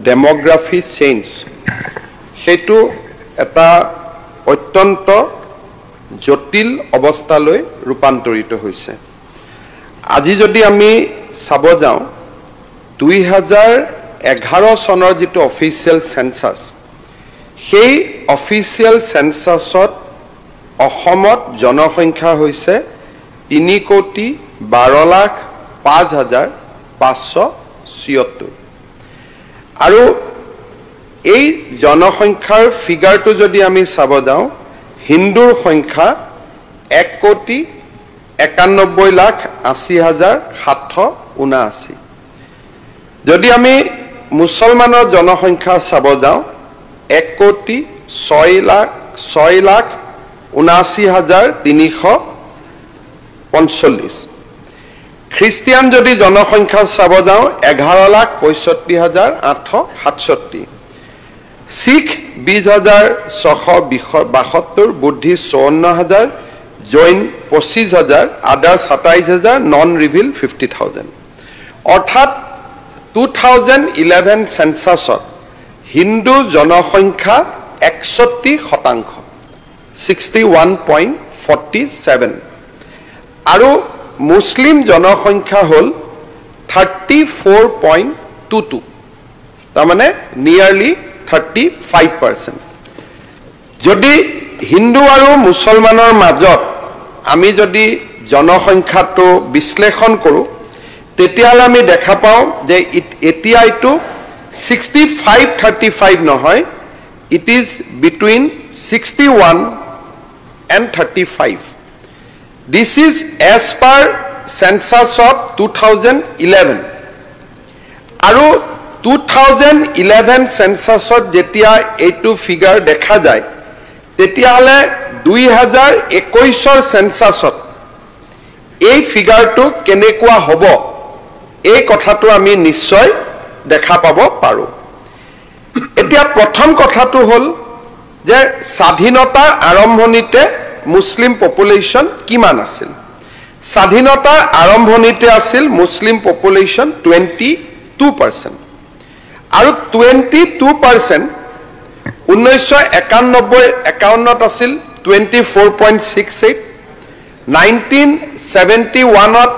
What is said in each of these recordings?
ডেমোগ্ৰাফি change সেইটো এটা অত্যন্ত জটিল অৱস্থালৈ ৰূপান্তৰিত হৈছে আজি যদি আমি চাব যাওঁ 2011 চনৰ যেটো অফিচিয়েল সেন্সাস সেই অফিচিয়েল সেন্সাসত অসমত জনসংখ্যা হৈছে 3,12,05,576 আৰু এই জনসংখ্যাৰ ফিগাৰটো যদি আমি চাব যাওঁ হিন্দুৰ সংখ্যা 1,91,80,779 যদি আমি মুছলমানৰ জনসংখ্যা চাব যাওঁ 1,06,79,345 খ্ৰীষ্টিয়ান যদি জনসংখ্যা চাব যাওঁ 11,65,867 শিখ 20,672 বুদ্ধি 54,000 জৈন 25,000 আদাৰ 27,000 নন ৰিভিল 50,000 অৰ্থাৎ 2011 সেন্সাসত হিন্দু জনসংখ্যা 61% 61.47 আৰু মুসলিম জনসংখ্যা হল 34.22 তাৰ মানে নিয়াৰলি 35% যদি হিন্দু আৰু মুছলমানৰ মাজত আমি যদি জনসংখ্যাটো বিশ্লেষণ কৰো তেতিয়ালে আমি দেখা পাওঁ যে এতিয়া এটো 65-35 নহয় it is between 61 and 35 this is as per census of 2011 আৰু 2011 censusত যেতিয়া এইটো ফিগাৰ দেখা যায় তেতিয়ালে 2021 censusত এই ফিগাৰটো কেনেকুৱা হ'ব এই কথাটো আমি নিশ্চয় দেখা পাব পাৰো এতিয়া প্ৰথম কথাটো হল যে স্বাধীনতাৰ আৰম্ভণিতে মুসলিম পপুলেশন কিমান আছিল স্বাধীনতাৰ আৰম্ভণিতে আছিল মুসলিম পপুলেশন 22% আৰু 22% 1991 আছিল 24.68 1971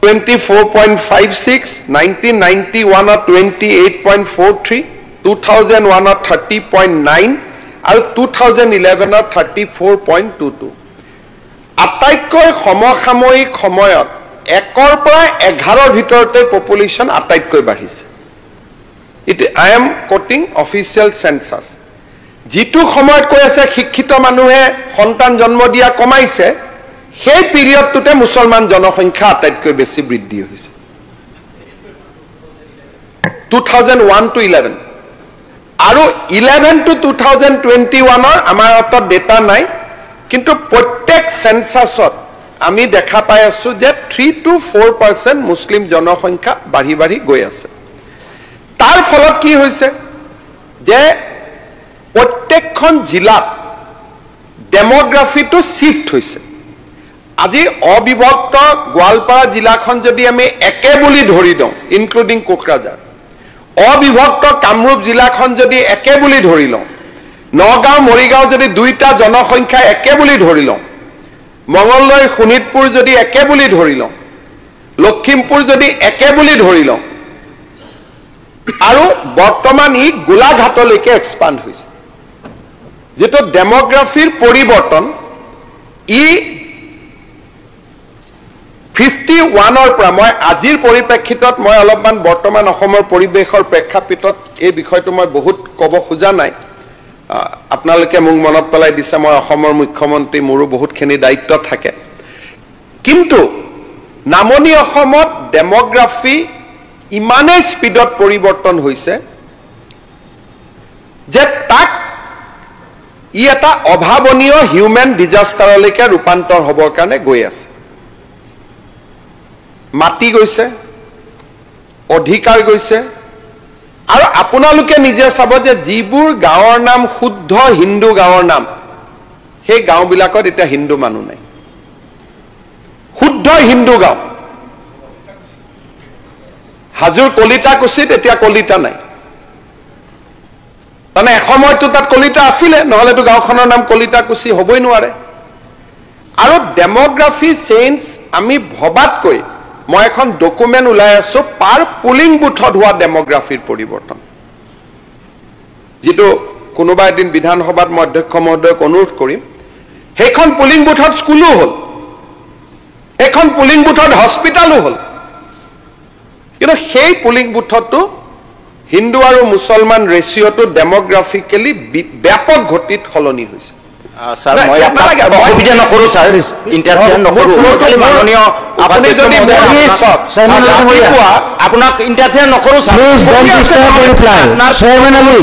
24.56 1991 28.43 2001 30.9 আৰু 2011 34.22 আটাইতকৈ সমসাময়িক সময়ত 1 পৰা 11 ভিতৰতে পপুলেশন আটাইতকৈ বাঢ়িছে I am quoting official census যেটো সময়ত কৈ আছে শিক্ষিত মানুহে সন্তান জন্ম দিয়া কমাইছে সেই পিৰিয়ডটোতে মুছলমান জনসংখ্যা আটাইতকৈ বেছি বৃদ্ধি হৈছে 2001 to 11 আৰু 11 to 2021 ৰ আমাৰ হাতত ডেটা নাই কিন্তু প্ৰত্যেক সেন্সাসত আমি দেখা পাই আছো যে 3 to 4% মুসলিম জনসংখ্যা বাঢ়ি বাঢ়ি গৈ আছে তাৰ ফলত কি হৈছে যে প্ৰত্যেকখন জিলাত ডেমোগ্ৰাফিটো শিফট হৈছে আজি অবিভক্ত গোৱালপাৰা জিলাখন যদি আমি একে বুলি ধৰি দওঁ ইনক্লুডিং কোকৰাঝাৰ অবিভক্ত কামৰূপ জিলাখন যদি একে বুলি ধৰি লওঁ নগাঁও মৰিগাঁও যদি দুইটা জনসংখ্যা একে বুলি ধৰি লওঁ মঙ্গলদৈ শোণিতপুৰ যদি একে বুলি ধৰি লওঁ লখিমপুৰ যদি একে বুলি ধৰি লওঁ আৰু বৰ্তমান ই গোলাঘাটলৈকে এক্সপান্ড হৈছে যেটো ডেমোগ্ৰাফিৰ পৰিৱৰ্তন ই 51 ৰ পৰা মই আজিৰ পৰিপ্ৰেক্ষিতত মই অলপমান বৰ্তমান অসমৰ পৰিবেশৰ প্ৰেক্ষাপটত এই বিষয়টো মই বহুত কব খোজা নাই আপোনালোকে মোক মনত পেলাই দিছে মই অসমৰ মুখ্যমন্ত্ৰী মোৰো বহুতখিনি দায়িত্ব থাকে কিন্তু নামনি অসমত ডেমোগ্ৰাফি ইমানে স্পিডত পৰিৱৰ্তন হৈছে যে তাক ই এটা অভাৱনীয় হিউম্যান ডিজাস্টাৰলৈকে ৰূপান্তৰ হ'বৰ কাৰণে গৈ আছে মাটি গৈছে অধিকাৰ গৈছে আৰু আপোনালোকে নিজে চাব যে যিবোৰ গাঁৱৰ নাম শুদ্ধ হিন্দু গাঁৱৰ নাম সেই গাঁওবিলাকত এটা হিন্দু মানুহ নাই শুদ্ধ হিন্দু গাঁও হাজোৰ কলিতাকুছিত এতিয়া কলিতা নাই মানে এসময়তো তাত কলিতা আছিলে নহলেতো গাঁওখনৰ নাম কলিতাকুছি হ'বই নোৱাৰে আৰু ডেমোগ্ৰাফি চেঞ্জ আমি ভবাতকৈ মই এখন ডকুমেন্ট উলাই আছো পাৰ পুলিং বুথত হোৱা ডেমোগ্ৰাফিৰ পৰিৱৰ্তন যেটো কোনোবা এদিন বিধানসভাত মই অধ্যক্ষ মহোদয়ক অনুৰোধ কৰিম সেইখন পুলিং বুথত স্কুলো হ'ল এখন পুলিং বুথত হস্পিটালো হ'ল কিন্তু সেই পুলিং বুথটো হিন্দু আৰু মুছলমান ৰেচিঅটো ডেমোগ্ৰাফিক্যালি ব্যাপক গতিত খলনি হৈছে স্যাৰ মই আপোনাক অসুবিধা নকৰো স্যাৰ ইন্টাৰফেয়াৰ নকৰো খালি মাননীয় আপুনি যদি আপোনাক ইন্টাৰফেয়াৰ নকৰো sir please don't disturb reply chairman Ali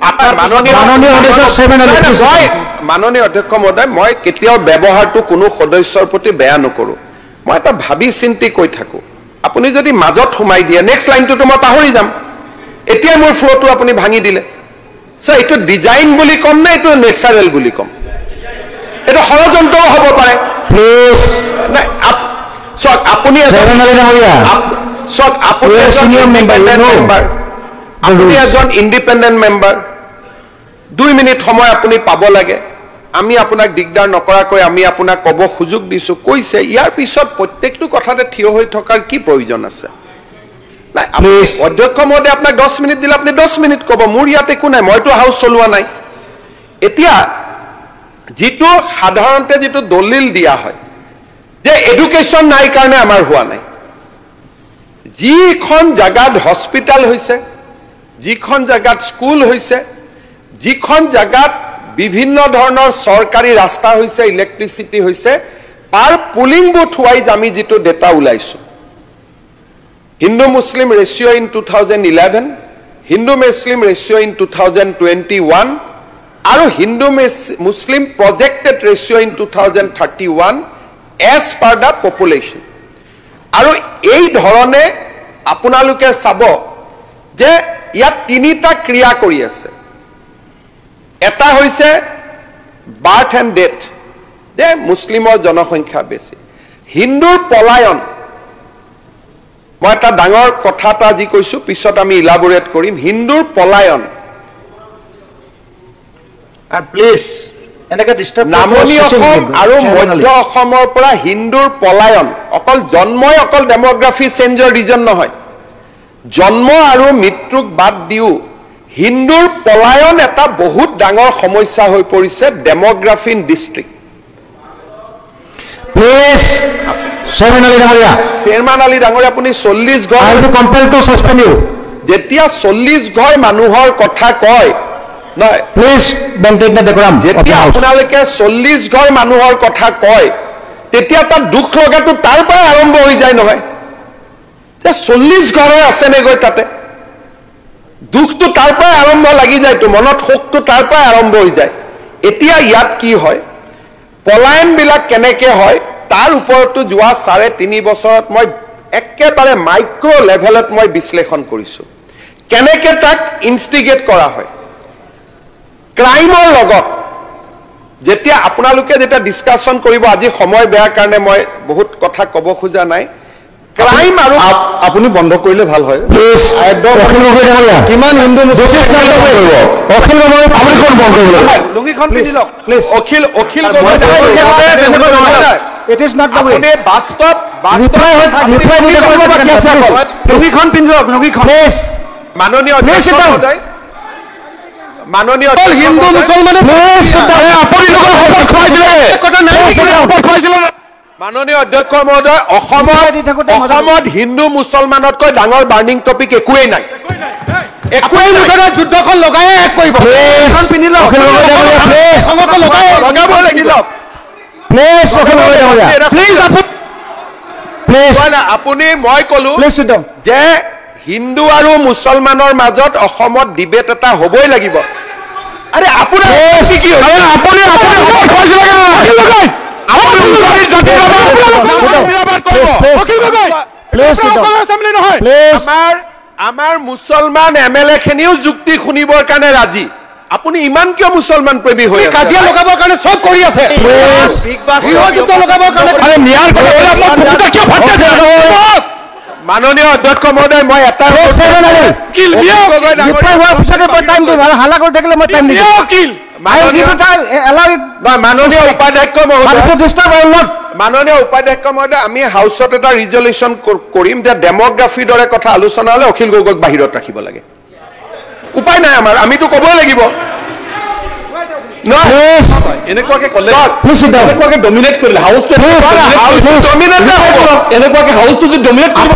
আপোনাৰ মাননীয় অধ্যক্ষ চেয়াৰম্যান আলী মাননীয় অধ্যক্ষ মহোদয় মই কেতিয়াও ব্যৱহাৰটো কোনো সদস্যৰ প্ৰতি বেয়া নকৰো মই এটা ভাবি চিন্তি কৈ থাকো আপুনি যদি মাজত সোমাই দিয়ে নেক্সট লাইনটো মই পাহৰি যাম এতিয়া মোৰ ফ্লোটো আপুনি ভাঙি দিলে সো এটো ডিজাইন বুলি কম না এটো নেচাৰেল বুলি কম এটা ষড়যন্ত্ৰ হ'ব পাৰে প্লিজ নাই সক আপুনি সক আপুনি সিনিয়ৰ মেম্বাৰ আপুনি এজন ইন্ডিপেন্ডেন্ট মেম্বাৰ 2 মিনিট সময় আপুনি পাব লাগে আমি আপোনাক দিগদাৰ নকৰাকৈ আমি আপোনাক কব সুযোগ দিছো কৈছে ইয়াৰ পিছত প্ৰত্যেকটো কথাতে থিয় হৈ থকাৰ কি প্ৰয়োজন আছে নাই প্লিজ অধ্যক্ষ মহোদয় আপোনাক 10 মিনিট দিলে আপুনি 10 মিনিট কব মোৰ ইয়াতে একো নাই মইতো হাউস চলোৱা নাই এতিয়া যেটো সাধাৰণতে যেটো দলিল দিয়া হয় যে এডুকেশন নাই কাৰণে আমাৰ হোৱা নাই যিখন জাগাত হস্পিটাল হৈছে যিখন জাগাত স্কুল হৈছে যিখন জাগাত বিভিন্ন ধৰণৰ সৰকাৰি ৰাস্তা হৈছে ইলেক্ট্ৰিসিটি হৈছে পাৰ পুলিং বুথ ওয়াইজ আমি যেটো data উলাইছো Hindu Muslim ratio in 2011 Hindu Muslim ratio in 2021 আৰু Hindu Muslim projected ratio in 2031 as per the population আৰু এই ধৰণে আপোনালোকে চাব যে ইয়াত তিনিটা ক্ৰিয়া কৰি আছে এটা হৈছে বাৰ্থ এণ্ড ডেথ যে মুছলিমৰ জনসংখ্যা বেছি হিন্দুৰ পলায়ন মই এটা ডাঙৰ কথা এটা আজি কৈছো পিছত আমি ইলাবোৰেট কৰিম হিন্দুৰ পলায়ন and please এনেকা ডিস্টাৰ্ব নামনি অসম আৰু মধ্য অসমৰ পৰা হিন্দুৰ পলায়ন অকল জন্মই অকল ডেমোগ্ৰাফি চেঞ্জৰ ৰিজন নহয় জন্ম আৰু মৃত্যুক বাদ দিও হিন্দুৰ পলায়ন এটা বহুত ডাঙৰ সমস্যা হৈ পৰিছে demography in district please chairman Ali ডাঙৰীয়া আপুনি 40 ঘৰ I will compel to suspend you যেতিয়া 40 ঘৰ মানুহৰ কথা কয় নহয় প্লিজ মেইনটেইন দ্য ডেকোৰাম যেতিয়া আপোনালোকে 40 ঘৰ মানুহৰ কথা কয় তেতিয়া তাত দুখ লগাটো তাৰ পৰা আৰম্ভ হৈ যায় নহয় যে 40 ঘৰে আছে নে গৈ তাতে দুখটো তাৰ পৰা আৰম্ভ লাগি যায় তো মনত শোকটো তাৰ পৰা আৰম্ভ হৈ যায় এতিয়া ইয়াত কি হয় পলায়ন বিলাক কেনেকে হয় তাৰ ওপৰতো যোৱা 3.5 বছৰত মই একেবাৰে মাইক্ৰো লেভেলত মই বিশ্লেষণ কৰিছো কেনেকে তাক ইনষ্টিগেট কৰা হয় ক্ৰাইমৰ লগত যেতিয়া আপোনালোকে যেটা ডিসকাশন কৰিব আজি সময় বেয়া কাৰণে মই বহুত কথা কব খোজা নাই ক্ৰাইম আৰু আপুনি বন্ধ কৰিলে ভাল হয় প্লিজ একদম অখিল গগৈ ডাঙৰীয়া কিমান হিন্দু মুছলিম কৰিব অখিল গগৈ আপুনি কোন বন্ধ কৰিব লুঙ্গিখন পিন্ধি লওক প্লিজ অখিল গগৈ ডাঙৰীয়া it is not the way আপুনি বাস্তৱ লুঙ্গিখন পিন্ধি লওক লুঙ্গিখন প্লিজ মাননীয় মহোদয় মাননীয় হিন্দু মুছলমানে আপুনি লোকৰ শপত খুৱাইছিলে কথা নাই শপত খুৱাইছিলে মাননীয় অধ্যক্ষ মহোদয় অসমত হিন্দু মুছলমানতকৈ ডাঙৰ বাৰ্নিং টপিক একোৱেই নাই একোৱেই নাই যুদ্ধখন লগাই এক কৰিব এখন পিন্ধি লওক লগাব লাগিব প্লিজ প্লিজ প্লিজ আপুনি মই কলো যে হিন্দু আৰু মুছলমানৰ মাজত অসমত ডিবেট এটা হ'বই লাগিব আৰে আপোনাৰ কি হয় আপুনি আমাৰ মুছলমান এমএলএ খিনিও যুক্তি শুনিবৰ কাৰণে ৰাজি আপুনি ইমান কিয় মুছলমান প্ৰেমী হৈ কাজিয়া লগাবৰ কাৰণে সব কৰি আছে যুদ্ধ লগাবৰ কাৰণে মাননীয় অধ্যক্ষ মহোদয় মই এটা হাল্লা কৰি থাকিলে মই টাইম দিম মাননীয় উপাধ্যক্ষ মহোদয় মাননীয় উপাধ্যক্ষ মহোদয় আমি হাউচত এটা ৰিজলিউশ্যন কৰিম যে ডেমোগ্ৰাফিৰ দৰে কথা আলোচনা হলে অখিল গগৈক বাহিৰত ৰাখিব লাগে উপায় নাই আমাৰ আমিতো ক'বই লাগিব এনেকুৱাকে ক'লে এনেকুৱাকে ডমিনেট কৰিলে হাউচটো ডমিনেট হ'ব এনেকুৱাকে হাউচটো যদি ডমিনেট কৰিব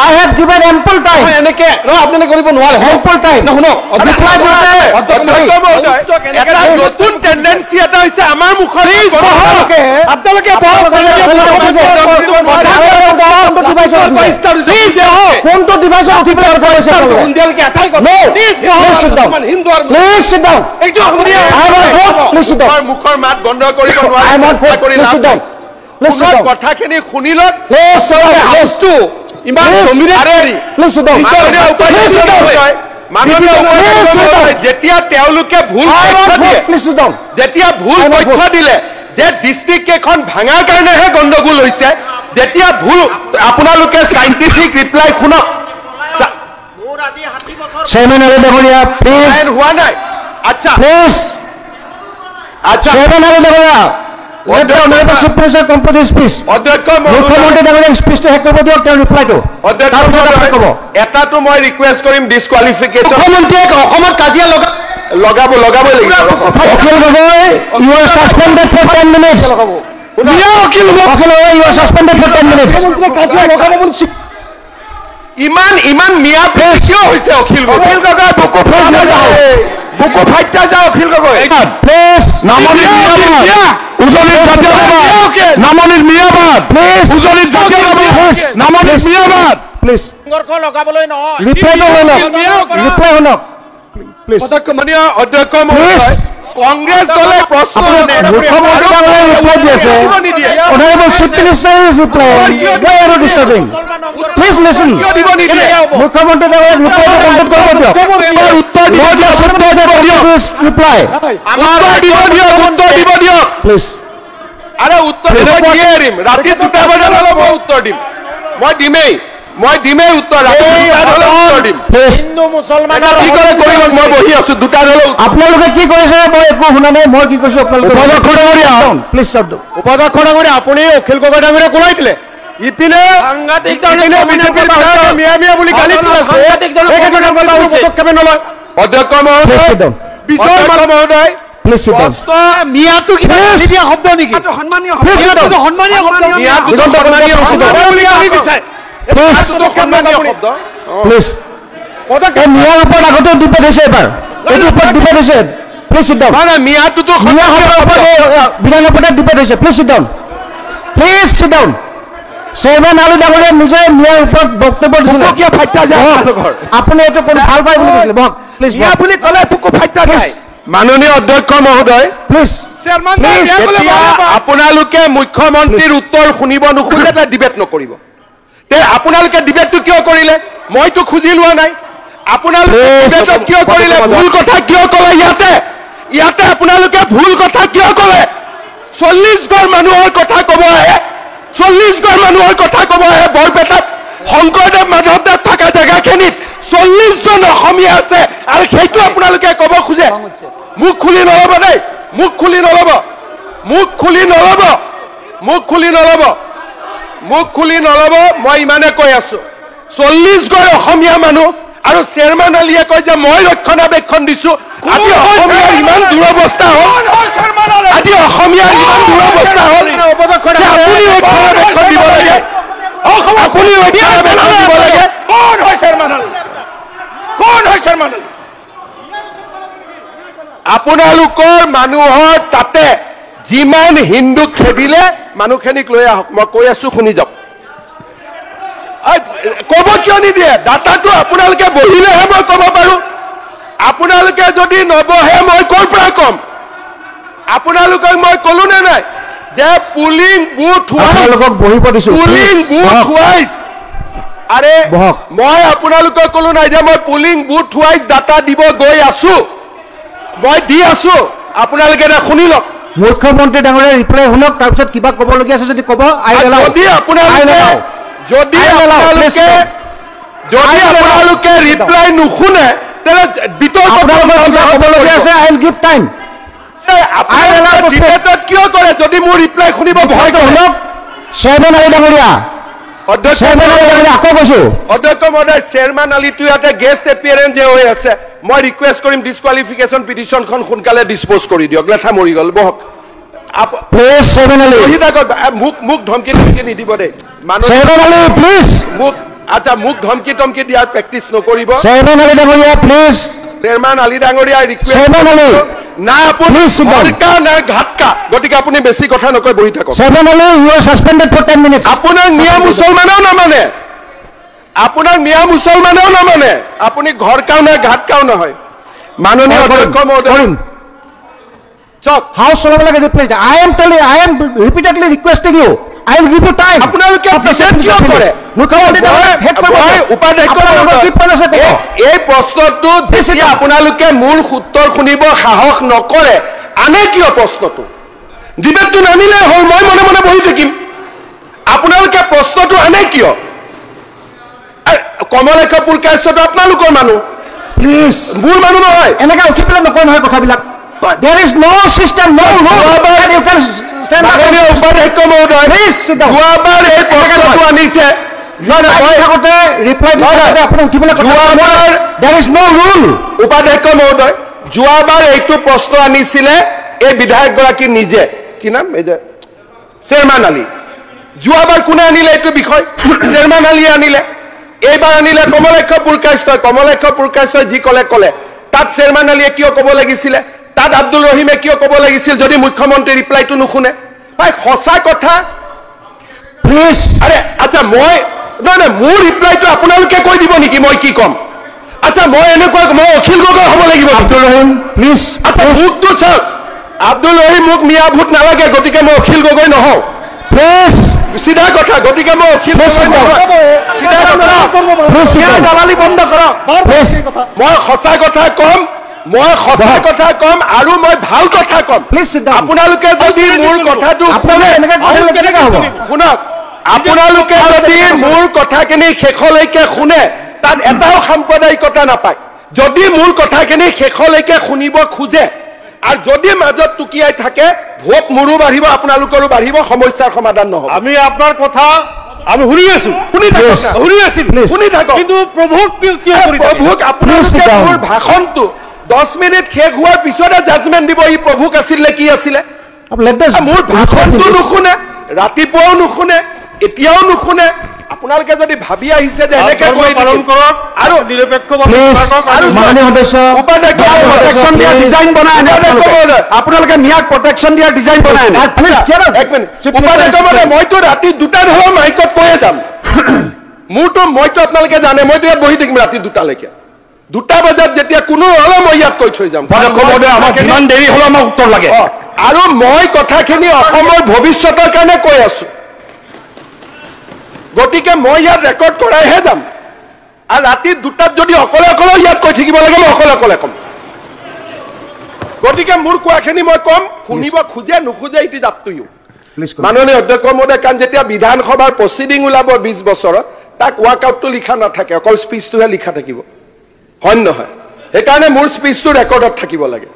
I have given ample time. এনেকে আপোনালোকে কৰিব নোৱাৰে Ample time. শুনক এটা নতুন টেন্ডেন্সি এটা হৈছে আমাৰ মুখত আপোনালোকে কোনটো ডিভাইচত উঠি পেলাই কথা কৈছে Please sit down. মুখৰ মাত বন্ধ কৰিব নোৱাৰে কথাখিনি শুনি লওক যেতিয়া তেওঁলোকে ভুল যেতিয়া ভুল তথ্য দিলে যে ডিষ্ট্ৰিক্ট কেইখন ভাঙাৰ কাৰণেহে গণ্ডগোল হৈছে যেতিয়া ভুল আপোনালোকে সাইন্টিফিক ৰিপ্লাই শুনক Chairman Ali Dagoria, please. হোৱা নাই আচ্ছা Please. Chairman Ali Dagoria. Let the honorable chief minister complete his speech. অধ্যক্ষ মুখ্যমন্ত্ৰী ডাঙৰীয়াক স্পীচটো শেষ কৰিব দিয়ক তেওঁ ৰিপ্লাই টো এটাটো মই ৰিকুৱেষ্ট কৰিম ডিছকুৱালিফিকেশ্যন মুখ্যমন্ত্ৰীয়ে অসমত কাজিয়া লগাবই লাগিব Akhil Gogoi you are suspended for 10 minutes Akhil Gogoi you are suspended for 10 minutes কাজিয়া লগাব বুলি ইমান মিয়া কিয় হৈছে অখিল গগৈ বুকু ফাইটা যাও অখিল গগৈ প্লিজ নামনিত মিয়াবাদ উজনিত জাতীয়তাবাদ নামনিত মিয়াবাদ প্লিজ উজনিত জাতীয়তাবাদ নামনিত মিয়াবাদ প্লিজ সংঘৰ্ষ লগাবলৈ নহয় ৰিপ্লাইটো ৰিপ্লাই শুনক প্লিজ অধ্যক্ষ মহোদয় কংগ্ৰেছ দলে প্ৰশ্ন মুখ্যমন্ত্ৰী ডাঙৰীয়াই ৰিপ্লাই দি আছে honorable chief minister is replying why are you disturbing please listen মুখ্যমন্ত্ৰী ডাঙৰীয়াক ৰিপ্লাইটো কমপ্লিট কৰিব দিয়ক উত্তৰ ৰিপ্লাই উত্তৰ দিব দিয়ক প্লিজ আৰে উত্তৰ দিয়ে দিম ৰাতি 2টা বজাত মই উত্তৰ দিম মই দিমেই উত্তৰ ৰাতি 2টা বজাত উত্তৰ দিম হিন্দু মুছলমানৰ কি কৰে কৰিব মই বহি আছো 2টা বজাত আপোনালোকে কি কৰিছে মই একো শুনা নাই মই কি কৈছো আপোনালোকে প্লিজ শব্দ উপাধ্যক্ষ ডাঙৰীয়া আপুনি অখিল গগৈ ডাঙৰীয়া কোলাই দিলে ইপিনে সাংঘাতিক বিজেপি মিয়া বুলি গালি দিছে অধ্যক্ষ মহোদয় বিজয় মালা মহোদয় প্লিজ সিট ডাউন মিয়াটো কি দিয়া শব্দ নেকি সন্মানীয় শব্দ সন্মানীয় শব্দ বুলি গালি দিছে সন্মানীয় শব্দ প্লিজ এই মিয়াৰ ওপৰত আগতে ডিবেট হৈছে এবাৰ এইটো ওপৰত ডিবেট হৈছে প্লিজ সিট ডাউন মানে মিয়াটোতো মিয়া শব্দৰ ওপৰত বিধান ওপৰত ডিবেট হৈছে please sit down chairman Ali ডাঙৰীয়াই নিজে মিয়াৰ ওপৰত বক্তব্য দিছিলে কিয় ফাইটা যায় আপুনি এইটো কোন ভাল পাই বুলি কৈছিলে বহক প্লিজ মিয়া বুলি ক'লে বুকু ফাইটা যায় মাননীয় অধ্যক্ষ মহোদয় প্লিজ আপোনালোকে মুখ্যমন্ত্ৰীৰ উত্তৰ শুনিব নোখোজে তে ডিবেট নকৰিব তে আপোনালোকে ডিবেটটো কিয় কৰিলে মইতো খুজি লোৱা নাই আপোনালোকে ডিবেটত কিয় কৰিলে ভুল কথা কিয় ক'লে ইয়াতে আপোনালোকে ভুল কথা কিয় ক'লে 40 ঘৰ মানুহৰ কথা ক'ব আহে 40 ঘৰ মানুহৰ কথা ক'ব আহে বৰপেটাত শংকৰদেৱ মাধৱদেৱ থকা জেগাখিনিত 40 জন অসমীয়া আছে আৰু সেইটো আপোনালোকে ক'ব খোজে মুখ খুলি নল'ব দেই মুখ খুলি নল'ব মই ইমানে কৈ আছো 40 ঘৰ অসমীয়া মানুহ আৰু চেয়াৰমেন আলীয়ে কয় যে মই ৰক্ষণাবেক্ষণ দিছো আজি অসমীয়াৰ ইমান দুৰৱস্থা হ'ল আপুনি ৰক্ষণাবেক্ষণ দিব লাগে আপোনালোকৰ মানুহৰ তাতে যিমান হিন্দু খেদিলে মানুহখিনিক লৈ আহক মই কৈ আছো শুনি যাওক ক'ব কিয় নিদিয়ে ডাটাটো আপোনালোকে বহিলেহে মই ক'ব পাৰো আপোনালোকে যদি নবহে মই ক'ৰ পৰা ক'ম আপোনালোকক মই ক'লো নে নাই যে পুলিং বুথ ৱাইজ আৰে মই আপোনালোকক ক'লো নাই যে মই পুলিং বুথ ৱাইজ ডাটা দিব গৈ আছো মই দি আছো আপোনালোকে এটা শুনি লওক মুখ্যমন্ত্ৰী ডাঙৰীয়া ৰিপ্লাই শুনক তাৰপিছত কিবা ক'বলগীয়া আছে যদি ক'ব যদি আপোনালোকে ৰিপ্লাই নুশুনে তেনে বিতৰ্ক ক'বলগীয়া আছে আই উইল গিভ টাইম কিয় কৰে যদি মোৰ ৰিপ্লাই শুনিব ভয় শুনক চেয়াৰমেন আলী ডাঙৰীয়া আকৌ কৈছো অধ্যক্ষ মহোদয় চেয়াৰমেন আলীটো ইয়াতে গেষ্ট এপিয়াৰেঞ্চ হৈ আছে মই ৰিকুৱেষ্ট কৰিম ডিছকুৱালিফিকেশ্যন পিটিশ্যনখন সোনকালে ডিছপ'জ কৰি দিয়ক লেঠা মৰি গ'ল বহক মোক ধমকি নিদিব দেই আচ্ছা মোক ধমকি দিয়াৰ প্ৰেক্টিচ নকৰিব চেয়াৰমেন আলী ডাঙৰীয়া ৰিকুৱেষ্ট না আপুনি সৰকাৰ না ঘাটকা গতিকে আপুনি বেছি কথা নকয় বহি থাকক আপোনাৰ মিয়া মুছলমানেও নামানে আপুনি ঘৰ কাও না ঘাট কাও নহয় মাননীয় অধ্যক্ষ মহোদয় হাউচ চলাব লাগে I am repeatedly requesting you I will give you time আপোনালোকে কিয় কৰে এই প্ৰশ্নটো যেতিয়া আপোনালোকে মূল উত্তৰ শুনিব সাহস নকৰে আনে কিয় প্ৰশ্নটো ডিবেটটো নামিলে হ'ল মই মনে মনে বহি থাকিম আপোনালোকে প্ৰশ্নটো আনে কিয় কমলেশ পুৰকাষ্টটো আপোনালোকৰ মানুহ প্লিজ মোৰ মানুহ নহয় এনেকৈ উঠি পেলাই নকয় নহয় কথাবিলাক there is no system no rule that you can stand up উপাধ্যক্ষ মহোদয় যোৱাবাৰ এই প্ৰশ্নটো আনিছে there is no rule উপাধ্যক্ষ মহোদয় যোৱাবাৰ এইটো প্ৰশ্ন আনিছিলে এই বিধায়কগৰাকী নিজে কি নাম এই যে চেয়াৰমেন আলী যোৱাবাৰ কোনে আনিলে এইটো বিষয় চেয়াৰমেন আলী আনিলে এইবাৰ আনিলে কমলেশ পুৰকাষ্টই যি ক'লে তাত চেয়াৰমেন আলীয়ে কিয় ক'ব লাগিছিলে তাত আব্দুল ৰহিমে কিয় ক'ব লাগিছিল যদি মুখ্যমন্ত্ৰী ৰিপ্লাইটো নুশুনে সঁচা কথা প্লিজ আৰে আচ্ছা মই নহয় মোৰ ৰিপ্লাইটো আপোনালোকে কৈ দিব নেকি মই কি ক'ম আচ্ছা মই এনেকুৱা মই অখিল গগৈ হ'ব লাগিব আব্দুল ৰহিম প্লিজ আচ্ছা মোকতো চাওক আব্দুল ৰহিম মোক মিয়া ভূত নালাগে গতিকে মই অখিল গগৈ নহওঁ প্লিজ চিধা কথা গতিকে মই অখিল গগৈ নহয় চিধা কথা দালালি বন্ধ কৰক মই সঁচা কথা ক'ম আৰু মই ভাল কথা ক'ম আপোনালোকে যদি মোৰ কথাটো শুনক আপোনালোকে যদি মোৰ কথাখিনি শেষলৈকে শুনে তাত এটাও সাম্প্ৰদায়িকতা নাপায় যদি মোৰ কথাখিনি শেষলৈকে শুনিব খোজে আৰু যদি মাজত টুকিয়াই থাকে ভোট মোৰো বাঢ়িব আপোনালোকৰো বাঢ়িব সমস্যাৰ সমাধান নহ'ব আমি আপোনাৰ কথা আমি শুনি থাকক কিন্তু প্ৰভুক আপোনালোকে মোৰ ভাষণটো 10 মিনিট শেষ হোৱাৰ পিছতে জাজমেণ্ট দিব ই প্ৰভুক আছিলে কি আছিলে মোৰ ভাষণটো নুশুনে ৰাতিপুৱাও নুশুনে এতিয়াও নুশুনে আপোনালোকে যদি ভাবি আহিছে যে এনেকে পালন কৰক আৰু নিৰপেক্ষভাৱে আপোনালোকে ন্যায় প্ৰটেকশ্যন দিয়া ডিজাইন বনাই মইতো ৰাতি 2টা ধৰা মাইকত কৈয়ে যাম মইতো আপোনালোকে জানে মইতো ইয়াত বহি থাকিম ৰাতি 2টালৈকে 2টা বজাত যেতিয়া কোনো হ'লে মই ইয়াত কৈ থৈ যাম যিমান দেৰি হ'লেও আমাক উত্তৰ লাগে আৰু মই কথাখিনি অসমৰ ভৱিষ্যতৰ কাৰণে কৈ আছো গতিকে মই ইয়াত ৰেকৰ্ড কৰাইহে যাম আৰু ৰাতি 2টাত যদি অকলে ইয়াত কৈ থাকিব লাগে মই অকলে ক'ম গতিকে মোৰ কোৱাখিনি মই ক'ম শুনিব খোজে নোখোজে it is up to you মাননীয় অধ্যক্ষ মহোদয় কাৰণ যেতিয়া বিধানসভাৰ প্ৰচিডিং ওলাব 20 বছৰত তাক ৱাকআউটটো লিখা নাথাকে অকল স্পীচটোহে লিখা থাকিব হয় নহয় সেইকাৰণে মোৰ স্পীচটো ৰেকৰ্ডত থাকিব লাগে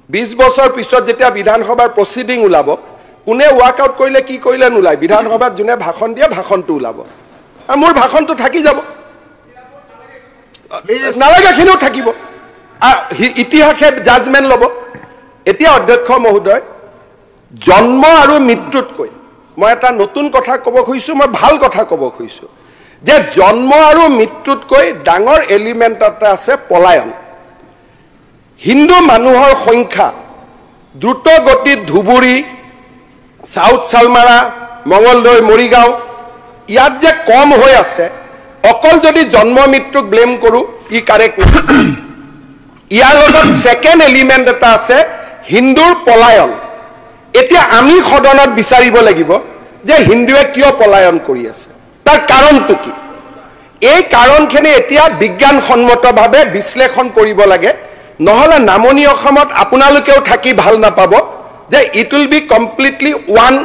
20 বছৰ পিছত যেতিয়া বিধানসভাৰ প্ৰচিডিং ওলাব কোনে ৱাকআউট কৰিলে কি কৰিলে নোলায় বিধানসভাত যোনে ভাষণ দিয়ে ভাষণটো ওলাব আৰু মোৰ ভাষণটো থাকি যাব নালাগাখিনিও থাকিব ইতিহাসে জাজমেণ্ট ল'ব এতিয়া অধ্যক্ষ মহোদয় জন্ম আৰু মৃত্যুতকৈ মই এটা নতুন কথা ক'ব খুজিছোঁ মই ভাল কথা ক'ব খুজিছোঁ যে জন্ম আৰু মৃত্যুতকৈ ডাঙৰ এলিমেণ্ট এটা আছে পলায়ন হিন্দু মানুহৰ সংখ্যা দ্ৰুত গতিত ধুবুৰী সাউথ সালমাৰা মঙলদৈ মৰিগাঁও ইয়াত যে কম হৈ আছে অকল যদি জন্ম মৃত্যুক ব্লেম কৰোঁ ই কাৰেক্ট ইয়াৰ লগত ছেকেণ্ড এলিমেণ্ট এটা আছে হিন্দুৰ পলায়ন এতিয়া আমি সদনত বিচাৰিব লাগিব যে হিন্দুৱে কিয় পলায়ন কৰি আছে তাৰ কাৰণটো কি এই কাৰণখিনি এতিয়া বিজ্ঞানসন্মতভাৱে বিশ্লেষণ কৰিব লাগে নহলে নামনি অসমত আপোনালোকেও থাকি ভাল নাপাব যে it will be completely one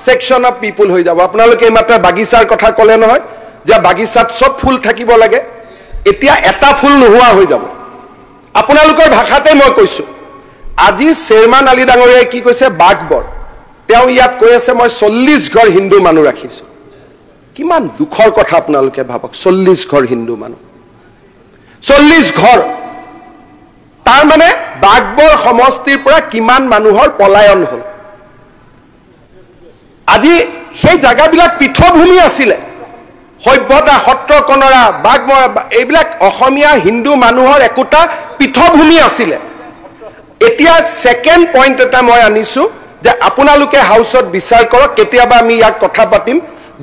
section of people হৈ যাব আপোনালোকে মাত্ৰ বাগিচাৰ কথা ক'লে নহয় যে বাগিচাত সব ফুল থাকিব লাগে এতিয়া এটা ফুল নোহোৱা হৈ যাব আপোনালোকৰ ভাষাতে মই কৈছো আজি চেয়াৰমান আলী ডাঙৰীয়াই কি কৈছে বাগবৰ তেওঁ ইয়াত কৈ আছে মই 40 ঘৰ হিন্দু মানুহ ৰাখিছো কিমান দুখৰ কথা আপোনালোকে ভাবক 40 ঘৰ হিন্দু মানুহ 40 ঘৰ তাৰ মানে বাগবৰ সমষ্টিৰ পৰা কিমান মানুহৰ পলায়ন হল আজি সেই জায়গাবিলাক পৃথভূমি আছিলে সভ্যতা সত্ৰ কনৰা বাগমৰ এইবিলাক অসমীয়া হিন্দু মানুহৰ একোটা পৃথভূমি আছিলে এতিয়া সেকেন্ড পইণ্ট এটা মই আনিছো যে আপোনালোকে হাউসত বিচাৰ কৰক কেতিয়াবা আমি ইয়াক কথা পাতিম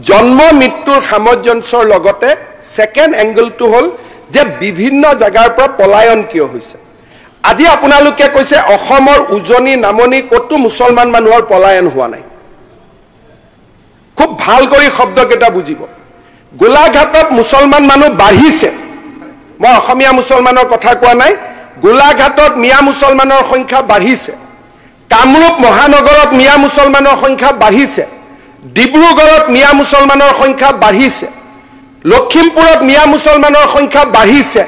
জন্ম মৃত্যুৰ সামঞ্জস্যৰ লগতে সেকেন্ড এংগলটো হল যে বিভিন্ন জায়গাৰ পৰা পলায়ন কিয় হৈছে আজি আপোনালোকে কৈছে অসমৰ উজনি নামনি কতো মুছলমান মানুহৰ পলায়ন হোৱা নাই খুব ভাল কৰি শব্দকেইটা বুজিব গোলাঘাটত মুছলমান মানুহ বাঢ়িছে মই অসমীয়া মুছলমানৰ কথা কোৱা নাই গোলাঘাটত মিয়া মুছলমানৰ সংখ্যা বাঢ়িছে কামৰূপ মহানগৰত মিয়া মুছলমানৰ সংখ্যা বাঢ়িছে ডিব্ৰুগড়ত মিয়া মুছলমানৰ সংখ্যা বাঢ়িছে লখিমপুৰত মিয়া মুছলমানৰ সংখ্যা বাঢ়িছে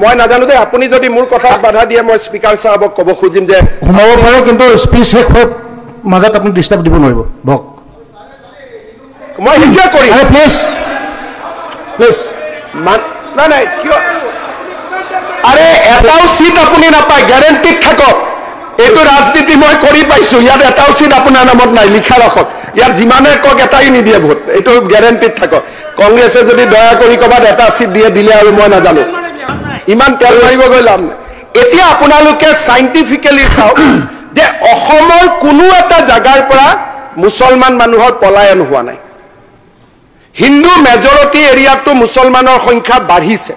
মই নাজানো দে আপুনি যদি মোৰ কথা বাধা দিয়ে মই স্পিকাৰ সাহেবক ক'ব খুজিম যে সোমাব পাৰো কিন্তু স্পিচ শেষ হৈ মাজত আপুনি ডিস্টাৰ্ব দিব নোৱাৰিব ভক মই হিন্দা কৰি প্লিজ প্লিজ না নাই কিয় আৰে এটাও সিট আপুনি নাপায় গ্যাৰান্টি থাকক এইটো ৰাজনীতি মই কৰি পাইছো ইয়াত এটাও সিট আপোনাৰ নামত নাই লিখা ৰাখক ইয়াত যিমানে কক এটাই নিদিয়ে ভোট এইটো গ্যাৰান্টি থাকক কংগ্ৰেছে যদি দয়া কৰি কবাত এটা সিট দিয়ে দিলে আৰু মই নাজানো ইমান তেল মাৰিব গৈ লাভ নাই এতিয়া আপোনালোকে সাইন্টিফিক্যালি চাওক যে অসমৰ কোনো এটা জায়গাৰ পৰা মুছলমান মানুহৰ পলায়ন হোৱা নাই হিন্দু মেজৰিটি এৰিয়াটো মুছলমানৰ সংখ্যা বাঢ়িছে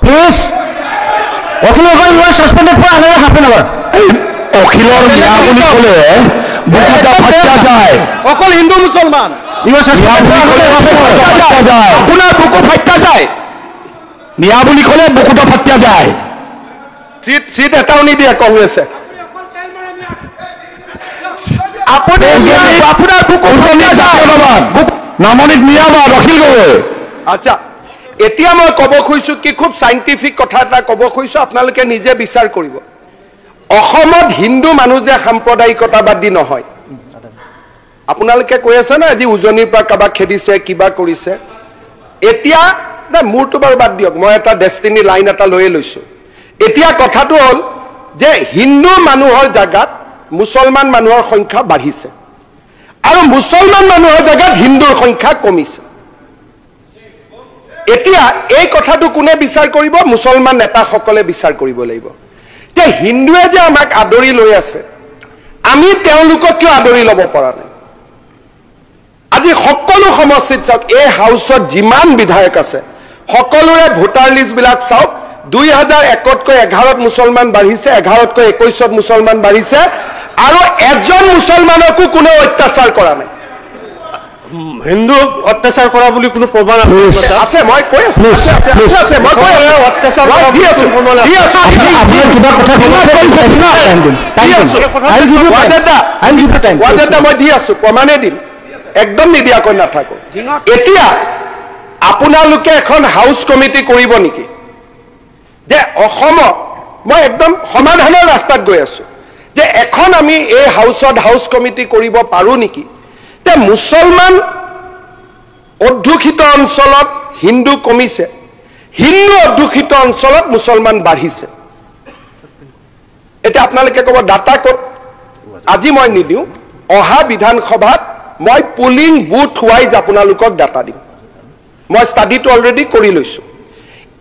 প্লিজ অখিলৰ ইউ সাসপেন্ডেড ফৰ আনাৰ হাফ এন আৱাৰ অখিলৰ মিয়া বুলি ক'লে বুকুটা ফাটা যায় অকল হিন্দু মুছলমান you suspended for half an hour যায় আপোনাৰ বুকু ফাটা যায় মিয়া বুলি ক'লে বুকুটা ফাটা যায় সিট এটাও নিদিয়ে কংগ্ৰেছে আপুনি আপোনাৰ বুকু ফাটা যায় নামনিত মিয়া বা অখিল গগৈ আচ্ছা এতিয়া মই ক'ব খুজিছো কি খুব সাইন্টিফিক কথা এটা ক'ব খুজিছো আপোনালোকে নিজে বিচাৰ কৰিব অসমত হিন্দু মানুহ যে সাম্প্ৰদায়িকতাবাদী নহয় আপোনালোকে কৈ আছে না আজি উজনিৰ পৰা কাবাক খেদিছে কিবা কৰিছে এতিয়া না মোৰটো বাৰু বাদ দিয়ক মই এটা ডেষ্টিনি লাইন এটা লৈছো এতিয়া কথাটো হল যে হিন্দু মানুহৰ জায়গাত মুছলমান মানুহৰ সংখ্যা বাঢ়িছে আৰু মুছলমান মানুহৰ জায়গাত হিন্দুৰ সংখ্যা কমিছে এতিয়া এই কথাটো কোনে বিচাৰ কৰিব মুছলমান নেতাসকলে বিচাৰ কৰিব লাগিব যে হিন্দুৱে যে আমাক আদৰি লৈ আছে আমি তেওঁলোকক কিয় আদৰি ল'ব পৰা নাই আজি সকলো সমষ্টিত চাওক এই হাউসত যিমান বিধায়ক আছে সকলোৰে ভোটাৰ লিষ্ট বিলাক চাওক 2001তকৈ 11ত মুছলমান বাঢ়িছে 11তকৈ 21ত মুছলমান বাঢ়িছে আৰু এজন মুছলমানকো কোনো অত্যাচাৰ কৰা নাই হিন্দু অত্যাচাৰ কৰা বুলি কোনো প্ৰমাণ আছে মই কৈ আছো আছে মই কৈ আছো অত্যাচাৰ দি আছো আপোনাৰ কিবা কথা ৱাজেদা মই দি আছো প্ৰমাণে দিম একদম নিদিয়াকৈ নাথাকো এতিয়া আপোনালোকে এখন হাউস কমিটি কৰিব নেকি যে অসমত মই একদম সমাধানৰ ৰাস্তাত গৈ আছো যে এখন আমি এই হাউস কমিটি কৰিব পাৰো নেকি তে মুছলমান অধ্যুষিত অঞ্চলত হিন্দু কমিছে হিন্দু অধ্যুষিত অঞ্চলত মুছলমান বাঢ়িছে এটা আপোনালোকে ক'ব ডাটা ক'ত আজি মই নিদিও অহা বিধানসভাত মই পুলিং বুথ ওয়াইজ আপোনালোকক ডাটা দিম মই ষ্টাডিটো অলৰেডি কৰি লৈছো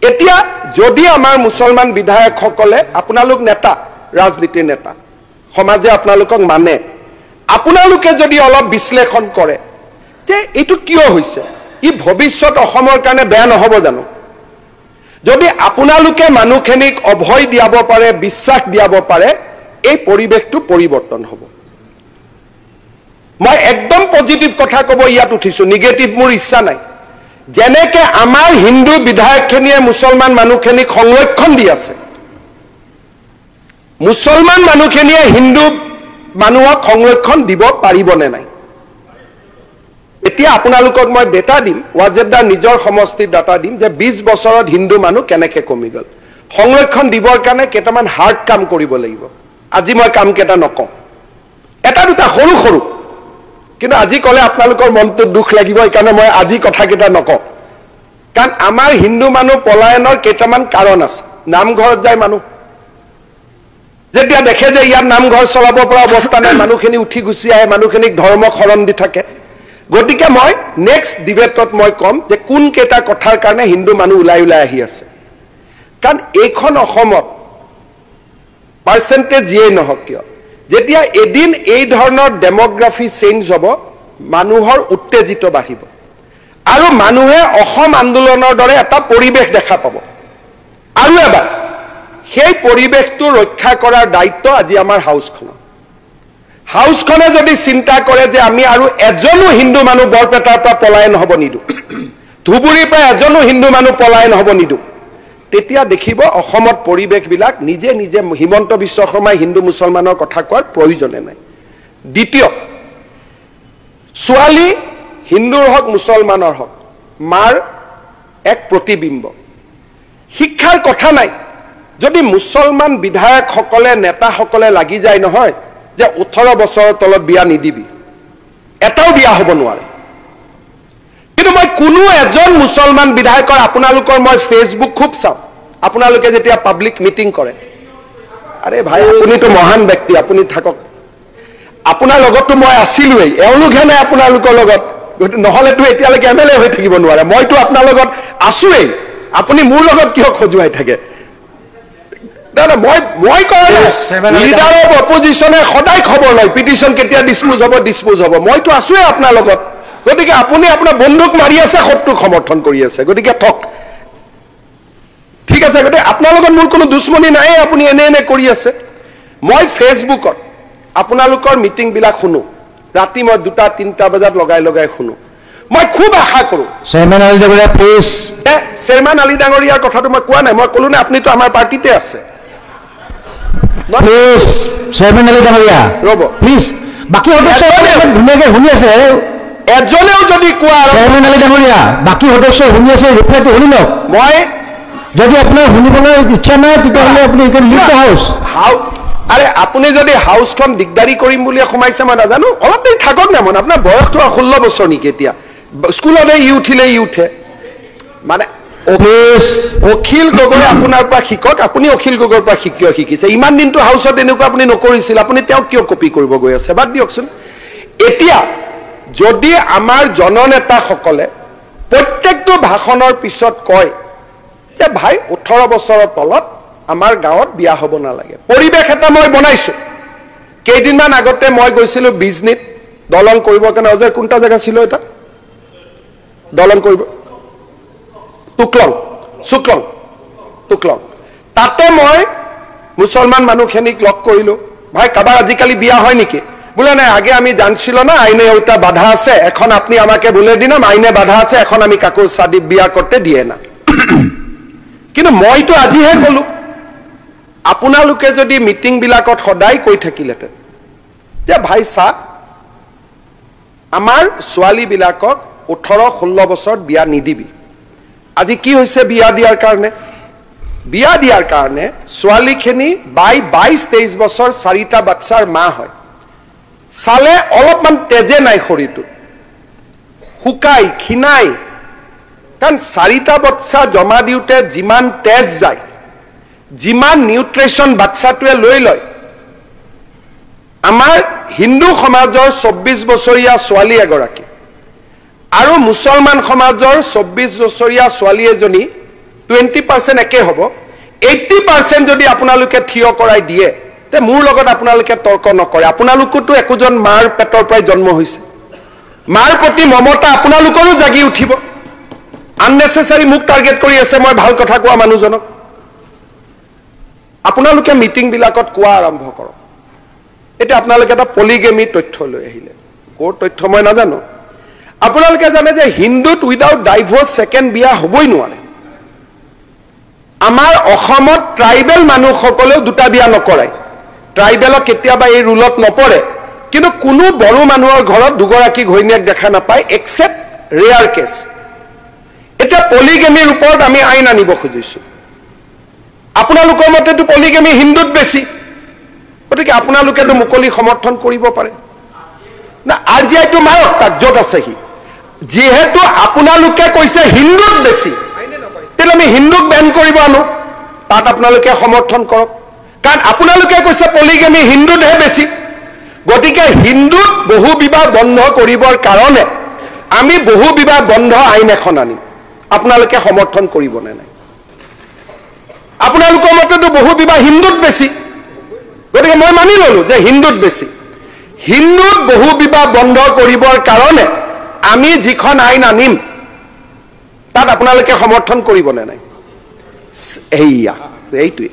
এতিয়া যদি আমাৰ মুছলমান বিধায়কসকলে আপোনালোক নেতা ৰাজনীতিৰ নেতা সমাজে আপোনালোকক মানে আপোনালোকে যদি অলপ বিশ্লেষণ কৰে যে এটো কিয় হৈছে ই ভৱিষ্যত অসমৰ কাৰণে বেয়া নহব জানো যদি আপোনালোকে মানুহখিনিক অভয় দিয়াব পাৰে বিশ্বাস দিয়াব পাৰে এই পৰিবেশটো পৰিৱৰ্তন হ'ব মই একদম পজিটিভ কথা ক'ব ইয়াত উঠিছো নিগেটিভ মোৰ ইচ্ছা নাই যেনেকে আমাৰ হিন্দু বিধায়কখিনিয়ে মুছলমান মানুহখিনিক সংৰক্ষণ দি আছে, মুছলমান মানুহখিনিয়ে হিন্দু মানুহক সংৰক্ষণ দিব পাৰিবনে নাই? এতিয়া আপোনালোকক মই ডেটা দিম, ৱাজেদাৰ নিজৰ সমষ্টিৰ ডাটা দিম যে 20 বছৰত হিন্দু মানুহ কেনেকৈ কমি গ'ল। সংৰক্ষণ দিবৰ কাৰণে কেইটামান হাৰ্ড কাম কৰিব লাগিব। আজি মই কাম কেইটা নকওঁ, এটা দুটা সৰু সৰু, কিন্তু আজি ক'লে আপোনালোকৰ মনটো দুখ লাগিব, সেইকাৰণে মই আজি কথাকেইটা নকওঁ। কাৰণ আমাৰ হিন্দু মানুহ পলায়নৰ কেইটামান কাৰণ আছে। নামঘৰত যায় মানুহ, যেতিয়া দেখে যে ইয়াত নামঘৰ চলাব পৰা অৱস্থা নাই, মানুহখিনি উঠি গুচি আহে, মানুহখিনিক ধৰ্ম শৰণ দি থাকে। গতিকে মই নেক্সট ডিবেটত মই ক'ম যে কোন কেইটা কথাৰ কাৰণে হিন্দু মানুহ ওলাই ওলাই আহি আছে। কাৰণ এইখন অসমত পাৰ্চেণ্টেজ যিয়েই নহওক কিয়, যেতিয়া এদিন এই ধৰণৰ ডেমোগ্ৰাফি চেঞ্জ হ'ব, মানুহৰ উত্তেজিত বাঢ়িব আৰু মানুহে অসম আন্দোলনৰ দৰে এটা পৰিৱেশ দেখা পাব। আৰু এবাৰ সেই পৰিৱেশটো ৰক্ষা কৰাৰ দায়িত্ব আজি আমাৰ হাউচখনৰ। হাউচখনে যদি চিন্তা কৰে যে আমি আৰু এজনো হিন্দু মানুহ বৰপেটাৰ পৰা পলায়ন হ'ব নিদিওঁ, ধুবুৰীৰ পৰা এজনো হিন্দু মানুহ পলায়ন হ'ব নিদিওঁ, তেতিয়া দেখিব অসমত পৰিৱেশবিলাক নিজে নিজে হিমন্ত বিশ্ব শৰ্মাই হিন্দু মুছলমানৰ কথা কোৱাৰ প্ৰয়োজনে নাই। দ্বিতীয়, ছোৱালী হিন্দুৰ হওক মুছলমানৰ হওক মাৰ এক প্ৰতিবিম্ব। শিক্ষাৰ কথা নাই, যদি মুছলমান বিধায়কসকলে নেতাসকলে লাগি যায় নহয় যে 18 বছৰৰ তলত বিয়া নিদিবি, এটাও বিয়া হ'ব নোৱাৰে। কিন্তু মই কোনো এজন মুছলমান বিধায়কৰ, আপোনালোকৰ মই ফেচবুক খুব চাওঁ, আপোনালোকে যেতিয়া পাব্লিক মিটিং কৰে, আৰে ভাই আপুনিতো মহান ব্যক্তি, আপুনি থাকক, আপোনাৰ লগততো মই আছিলোৱেই, এওঁলোকহে নাই আপোনালোকৰ লগত, নহ'লেতো এতিয়ালৈকে MLA হৈ থাকিব নোৱাৰে। মইতো আপোনাৰ লগত আছোৱেই, আপুনি মোৰ লগত কিয় খজুৱাই থাকে? মই কওঁ লিডাৰ অফ অপজিশ্যনে সদায় খবৰ লয়, পিটিশ্যন কেতিয়া ডিছপোজ হ'ব, মইতো আছোৱেই আপোনাৰ লগত। গতিকে আপুনি আপোনাৰ বন্দুক মাৰি আছে, শত্ৰুক সমৰ্থন কৰি আছে, গতিকে থক, ঠিক আছে। গতিকে আপোনাৰ লগত মোৰ কোনো দুশ্মনী নাই, আপুনি এনে কৰি আছে। মই ফেচবুকত আপোনালোকৰ মিটিংবিলাক শুনো, ৰাতি মই 2-3 বজাত লগাই শুনো। মই খুব আশা কৰোঁ চেয়াৰমেন আলী ডাঙৰীয়া, প্লিজ। চেয়াৰমেন আলী ডাঙৰীয়াৰ কথাটো মই কোৱা নাই, মই ক'লো নে আপুনিতো আমাৰ পাৰ্টিতে আছে। প্লিজ চেয়াৰমেন আলী ডাঙৰীয়া, ৰ'ব প্লিজ, বাকী ধুনীয়াকৈ শুনি আছে, এজনেও যদি কোৱা, চেয়াৰমেন আলী ডাঙৰীয়া বাকী সদস্য শুনি আছে, ৰিপ্লাইটো শুনি লওক। মই যদি আপোনাৰ শুনিবলৈ ইচ্ছা নাই তেতিয়াহ'লে আপুনি লিভ দ্য হাউচ। আৰে আপুনি যদি হাউচখন দিগদাৰী কৰিম বুলি সোমাইছে মই নাজানো, অলপ দেৰি থাকক না। মন আপোনাৰ বয়সটো 16 বছৰ নেকি? এতিয়া স্কুলতে ই উঠে মানে অখিল গগৈ আপোনাৰ পৰা শিকক, আপুনি অখিল গগৈৰ পৰা শিকিছে। ইমান দিনটো হাউচত এনেকুৱা আপুনি নকৰিছিল, আপুনি তেওঁক কিয় কপি কৰিব গৈ আছে? বাদ দিয়কচোন। এতিয়া যদি আমাৰ জননেতাসকলে প্ৰত্যেকটো ভাষণৰ পিছত কয় যে ভাই 18 বছৰৰ তলত আমাৰ গাঁৱত বিয়া হ'ব নালাগে, পৰিৱেশ এটা মই বনাইছো। কেইদিনমান আগতে মই গৈছিলো বিজনীত দলং কৰিবৰ কাৰণে। অজয় কোনটা জেগা ছিল এটা দলং কৰিব? টুকলং। তাতে মই মুছলমান মানুহখিনিক লগ কৰিলো, ভাই কাবাৰ আজিকালি বিয়া হয় নেকি? বোলে নাই, আগে আমি জানছিল না আইনে ওটা বাধা আছে, এখন আপনি আমাকে বলে দিলাম আইনে বাধা আছে, এখন আমি কাকো শাদী বিয়া করতে দিয়ে না। কিন্তু মইতো আজিহে কলো, আপোনালোকে যদি মিটিং বিলাকত সদায় কৈ থাকিলেতেন যে ভাই চাহ আমাৰ ছোৱালী বিলাকক 18-16 বছৰত বিয়া নিদিবি। আজি কি হৈছে? বিয়া দিয়াৰ কাৰণে ছোৱালীখিনি 22-23 বছৰ 4টা বাচ্চাৰ মা হয়। চালে অলপমান তেজে নাই শৰীৰটো, শুকাই ক্ষীণাই। কাৰণ 4টা বাচ্চা জমা দিওঁতে যিমান তেজ যায়, যিমান নিউট্ৰিশ্যন বাচ্চাটোৱে লৈ লয়, আমাৰ হিন্দু সমাজৰ 24 বছৰীয়া ছোৱালী এগৰাকী আৰু মুছলমান সমাজৰ 24 বছৰীয়া ছোৱালী এজনী 20% একে হ'ব। 80% যদি আপোনালোকে থিয় কৰাই দিয়ে, তে মোৰ লগত আপোনালোকে তৰ্ক নকৰে। আপোনালোকতো একোজন মাৰ পেটৰ পৰাই জন্ম হৈছে, মাৰ প্ৰতি মমতা আপোনালোকৰো জাগি উঠিব। আননেচেচাৰী মোক টাৰ্গেট কৰি আছে মই ভাল কথা কোৱা মানুহজনক। আপোনালোকে মিটিং বিলাকত কোৱা আৰম্ভ কৰক। এতিয়া আপোনালোকে এটা পলিগেমি তথ্য লৈ আহিলে, ক'ৰ তথ্য মই নাজানো। আপোনালোকে জানে যে হিন্দুত উইদাউট ডাইভোৰ্স সেকেন্ড বিয়া হবই নোৱাৰে আমাৰ অসমত ট্ৰাইবেল মানুহসকলেও দুটা বিয়া নকৰায় ট্ৰাইবেলক কেতিয়াবা এই ৰুলত নপৰে কিন্তু কোনো বড়ো মানুহৰ ঘৰত দুগৰাকী ঘৈণীয়েক দেখা নাপায় এক্সেপ্ট ৰেয়াৰ কেছ এটা পলিগেমিৰ ওপৰত আমি আইন আনিব খুজিছো আপোনালোকৰ মতেতো পলিগেমি হিন্দুত বেছি গতিকে আপোনালোকেতো মুকলি সমৰ্থন কৰিব পাৰে না আৰজিআইটো মাৰক তাক য'ত আছে সি যেহেতু আপোনালোকে কৈছে হিন্দুত বেছি তেলে আমি হিন্দুক বেন কৰিব আনো তাত আপোনালোকে সমৰ্থন কৰক কাৰণ আপোনালোকে কৈছে পলিগেমি হিন্দুতহে বেছি গতিকে হিন্দুত বহু বিবাহ বন্ধ কৰিবৰ কাৰণে আমি বহু বিবাহ বন্ধ আইন এখন আনিম আপোনালোকে সমৰ্থন কৰিব নে নাই আপোনালোকৰ মতেতো বহু বিবাহ হিন্দুত বেছি গতিকে মই মানি ললো যে হিন্দুত বেছি হিন্দুত বহু বিবাহ বন্ধ কৰিবৰ কাৰণে আমি যিখন আইন আনিম তাত আপোনালোকে সমৰ্থন কৰিব নে নাই এইয়া এইটোৱে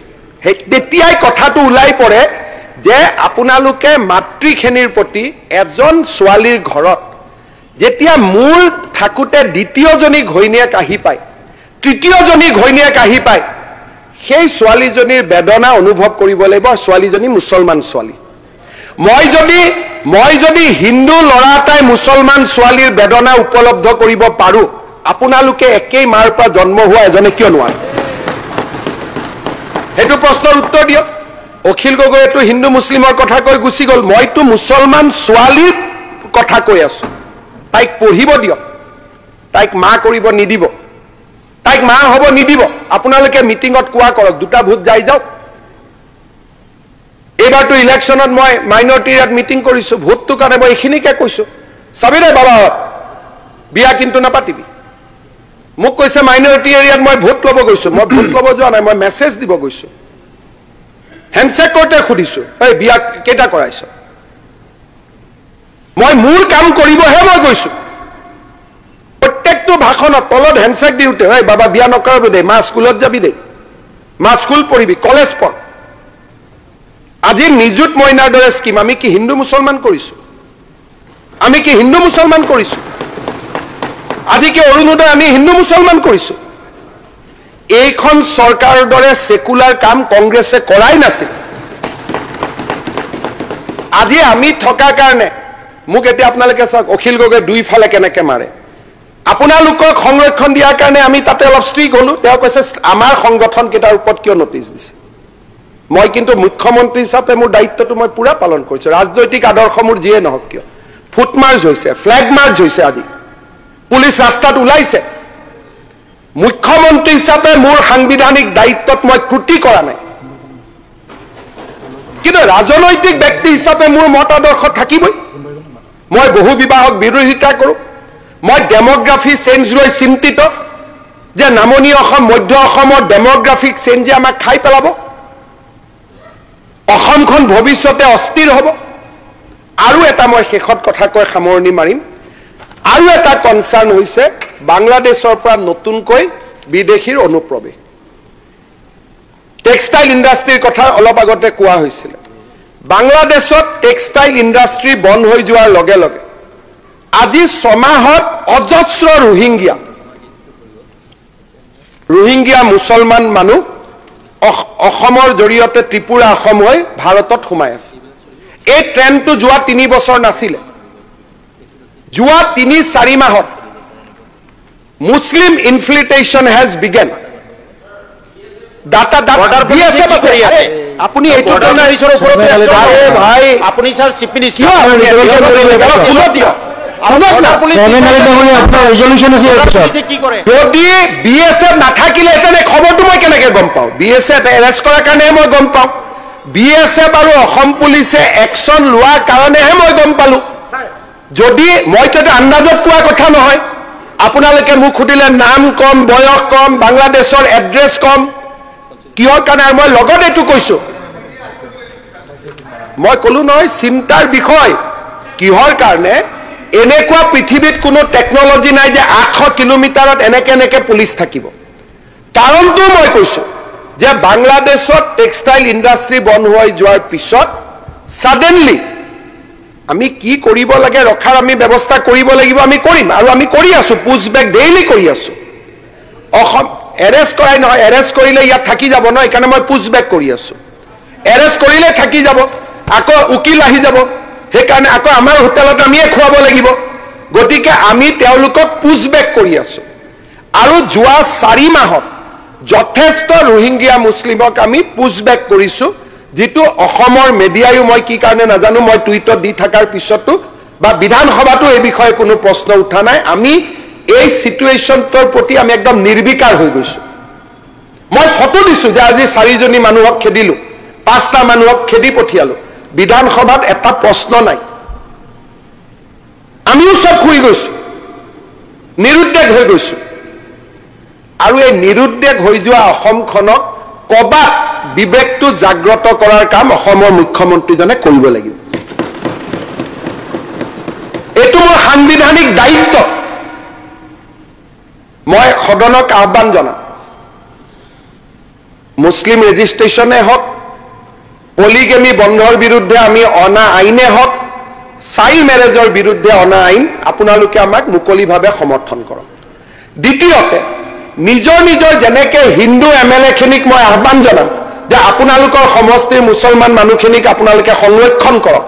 তেতিয়াই কথাটো ওলাই পৰে যে আপোনালোকে মাতৃখেনিৰ প্ৰতি এজন ছোৱালীৰ ঘৰত যেতিয়া মূল থাকোতে দ্বিতীয়জনী ঘৈণীয়েক আহি পায় তৃতীয়জনী ঘৈণীয়েক আহি পায় সেই ছোৱালীজনীৰ বেদনা অনুভৱ কৰিব লাগিব ছোৱালীজনী মুছলমান ছোৱালী মই যদি হিন্দু ল'ৰা এটাই মুছলমান ছোৱালীৰ বেদনা উপলব্ধ কৰিব পাৰো আপোনালোকে একেই মাৰ পৰা জন্ম হোৱা এজনে কিয় নোৱাৰে সেইটো প্ৰশ্নৰ উত্তৰ দিয়ক অখিল গগৈয়েতো হিন্দু মুছলিমৰ কথা কৈ গুচি গ'ল মইতো মুছলমান ছোৱালীৰ কথা কৈ আছো তাইক পঢ়িব দিয়ক তাইক মা কৰিব নিদিব তাইক মা হ'ব নিদিব আপোনালোকে মিটিঙত কোৱা কৰক দুটা ভোট যাই যাওক এইবাৰতো ইলেকশ্যনত মই মাইনৰিটি এৰিয়াত মিটিং কৰিছো ভোটটো কাৰণে মই এইখিনিকে কৈছো চাবিৰে বাবা বিয়া কিন্তু নাপাতিবি মোক কৈছে মাইনৰিটি এৰিয়াত মই ভোট ল'ব গৈছো মই ভোট ল'ব যোৱা নাই মই মেছেজ দিব গৈছো হেণ্ডশেক কৰোঁতে সুধিছো এই বিয়া কেইটা কৰাইছ মই মোৰ কাম কৰিবহে মই গৈছো প্ৰত্যেকটো ভাষণত তলত হেণ্ডশেক দিওঁতে এই বাবা বিয়া নকৰাবি দেই মা স্কুলত যাবি দেই মা স্কুল পঢ়িবি কলেজ পঢ় আজি নিযুত মইনাৰ দৰে স্কিম আমি কি হিন্দু মুছলমান কৰিছো আমি কি হিন্দু মুছলমান কৰিছো আজি কি অৰুণোদয় আমি হিন্দু মুছলমান কৰিছো এইখন চৰকাৰৰ দৰে সেকুলাৰ কাম কংগ্ৰেছে কৰাই নাছিল আজি আমি থকা কাৰণে মোক এতিয়া আপোনালোকে চাওক অখিল গগৈ দুইফালে কেনেকে মাৰে আপোনালোকক সংৰক্ষণ দিয়াৰ কাৰণে আমি তাতে অলপ ষ্ট্ৰিক হলো তেওঁ কৈছে আমাৰ সংগঠন কেইটাৰ ওপৰত কিয় নটিচ দিছে মই কিন্তু মুখ্যমন্ত্ৰী হিচাপে মোৰ দায়িত্বটো মই পুৰা পালন কৰিছো ৰাজনৈতিক আদৰ্শ মোৰ যিয়ে নহওক কিয় ফুটমাৰ্চ হৈছে ফ্লেগ মাৰ্চ হৈছে আজি পুলিচ ৰাস্তাত ওলাইছে মুখ্যমন্ত্ৰী হিচাপে মোৰ সাংবিধানিক দায়িত্বত মই ত্ৰুটি কৰা নাই কিন্তু ৰাজনৈতিক ব্যক্তি হিচাপে মোৰ মত আদৰ্শ থাকিবই মই বহু বিবাহক বিৰোধিতা কৰো মই ডেমোগ্ৰাফি চেঞ্জ লৈ চিন্তিত যে নামনি অসম মধ্য অসমৰ ডেমোগ্ৰাফিক চেঞ্জে আমাক খাই পেলাব অসমখন ভৱিষ্যতে অস্থিৰ হ'ব আৰু এটা মই শেষত কথা কৈ সামৰণি মাৰিম আৰু এটা কনসাৰ্ন হৈছে বাংলাদেশৰ পৰা নতুনকৈ বিদেশীৰ অনুপ্ৰৱেশ টেক্সটাইল ইণ্ডাষ্ট্ৰীৰ কথা অলপ আগতে কোৱা হৈছিল বাংলাদেশত টেক্সটাইল ইণ্ডাষ্ট্ৰী বন্ধ হৈ যোৱাৰ লগে লগে আজি সমাহত অজস্ৰ ৰোহিংগিয়া মুছলমান মানুহ অসমৰ জৰিয়তে ত্ৰিপুৰা অসম হৈ ভাৰতত সোমাই আছে এই ট্ৰেণ্ডটো যোৱা 3 বছৰ নাছিলে যোৱা 3-4 মাহত মুছলিম ইনফিল্ট্ৰেশ্যন হেজ বিগেন ডাটা বিএসএফ আছে আপুনি এইটো জৰ্নেলিষ্টৰ ওপৰত ভাই আপুনি স্যাৰ চিফ মিনিষ্টাৰ যদি বিএসএফ নাথাকিলে এনে খবৰটো মই কেনেকে গম পাওঁ বিএসএফ এৰেষ্ট কৰাৰ কাৰণে মই গম পাওঁ বিএসএফ আৰু অসম পুলিচে একশন লোৱাৰ কাৰণেহে মই গম পালো যদি মই তো আন্দাজত কোৱা কথা নহয় আপোনালোকে মোক খুদিলে নাম কম বয়স কম বাংলাদেশৰ এড্ৰেছ কম কিহৰ কাৰণে মই লগত এটো কৈছো মই কলো নহয় চিন্তাৰ বিষয় কিহৰ কাৰণে এনেকুৱা পৃথিৱীত কোনো টেকনলজি নাই যে 800 কিলোমিটাৰত এনেকে পুলিচ থাকিব কাৰণটো মই কৈছো যে বাংলাদেশত টেক্সটাইল ইণ্ডাষ্ট্ৰী বন্ধ হৈ যোৱাৰ পিছত সাডেনলি আমি কি কৰিব লাগে ৰখাৰ আমি ব্যৱস্থা কৰিব লাগিব, আমি কৰিম আৰু আমি কৰি আছো। পুছবেক ডেইলি কৰি আছো। অসম এৰেষ্ট কৰাই নহয়, এৰেষ্ট কৰিলে ইয়াত থাকি যাব ন, এইকাৰণে মই পুছবেক কৰি আছো। এৰেষ্ট কৰিলে থাকি যাব, আকৌ উকিল আহি যাব, সেইকাৰণে আকৌ আমাৰ হোটেলত আমিয়ে খুৱাব লাগিব। গতিকে আমি তেওঁলোকক পুছবেক কৰি আছো। আৰু যোৱা 4 মাহত যথেষ্ট ৰোহিংগীয়া মুছলিমক আমি পুছবেক কৰিছো, যিটো অসমৰ মিডিয়ায়ো মই কি কাৰণে নাজানো, মই টুইটত দি থকাৰ পিছতো বা বিধানসভাতো এই বিষয়ে কোনো প্ৰশ্ন উঠা নাই। আমি এই সিচুৱেশ্যনটোৰ প্ৰতি আমি একদম নিৰ্বিকাৰ হৈ গৈছো। মই ফটো দিছো যে আজি 4জনী মানুহক খেদিলো, 5টা মানুহক খেদি পঠিয়ালো, বিধানসভাত এটা প্ৰশ্ন নাই। আমিও চব শুই গৈছো, নিৰুদ্বেগ হৈ গৈছো। আৰু এই নিৰুদ্বেগ হৈ যোৱা অসমখনক কবাত বিবেকটো জাগ্ৰত কৰাৰ কাম অসমৰ মুখ্যমন্ত্ৰীজনে কৰিব লাগিব। এইটো মোৰ সাংবিধানিক দায়িত্ব। মই সদনক আহ্বান জনাম, মুছলিম ৰেজিষ্ট্ৰেশ্যনে হওক, পলিগেমি বন্ধৰ বিৰুদ্ধে আমি অনা আইনে হওক, চাইল্ড মেৰেজৰ বিৰুদ্ধে অনা আইন আপোনালোকে আমাক মুকলিভাৱে সমৰ্থন কৰক। দ্বিতীয়তে, নিজৰ নিজৰ যেনেকে হিন্দু MLA খিনিক মই আহ্বান জনাম যে আপোনালোকৰ সমষ্টিৰ মুছলমান মানুহখিনিক আপোনালোকে সংৰক্ষণ কৰক,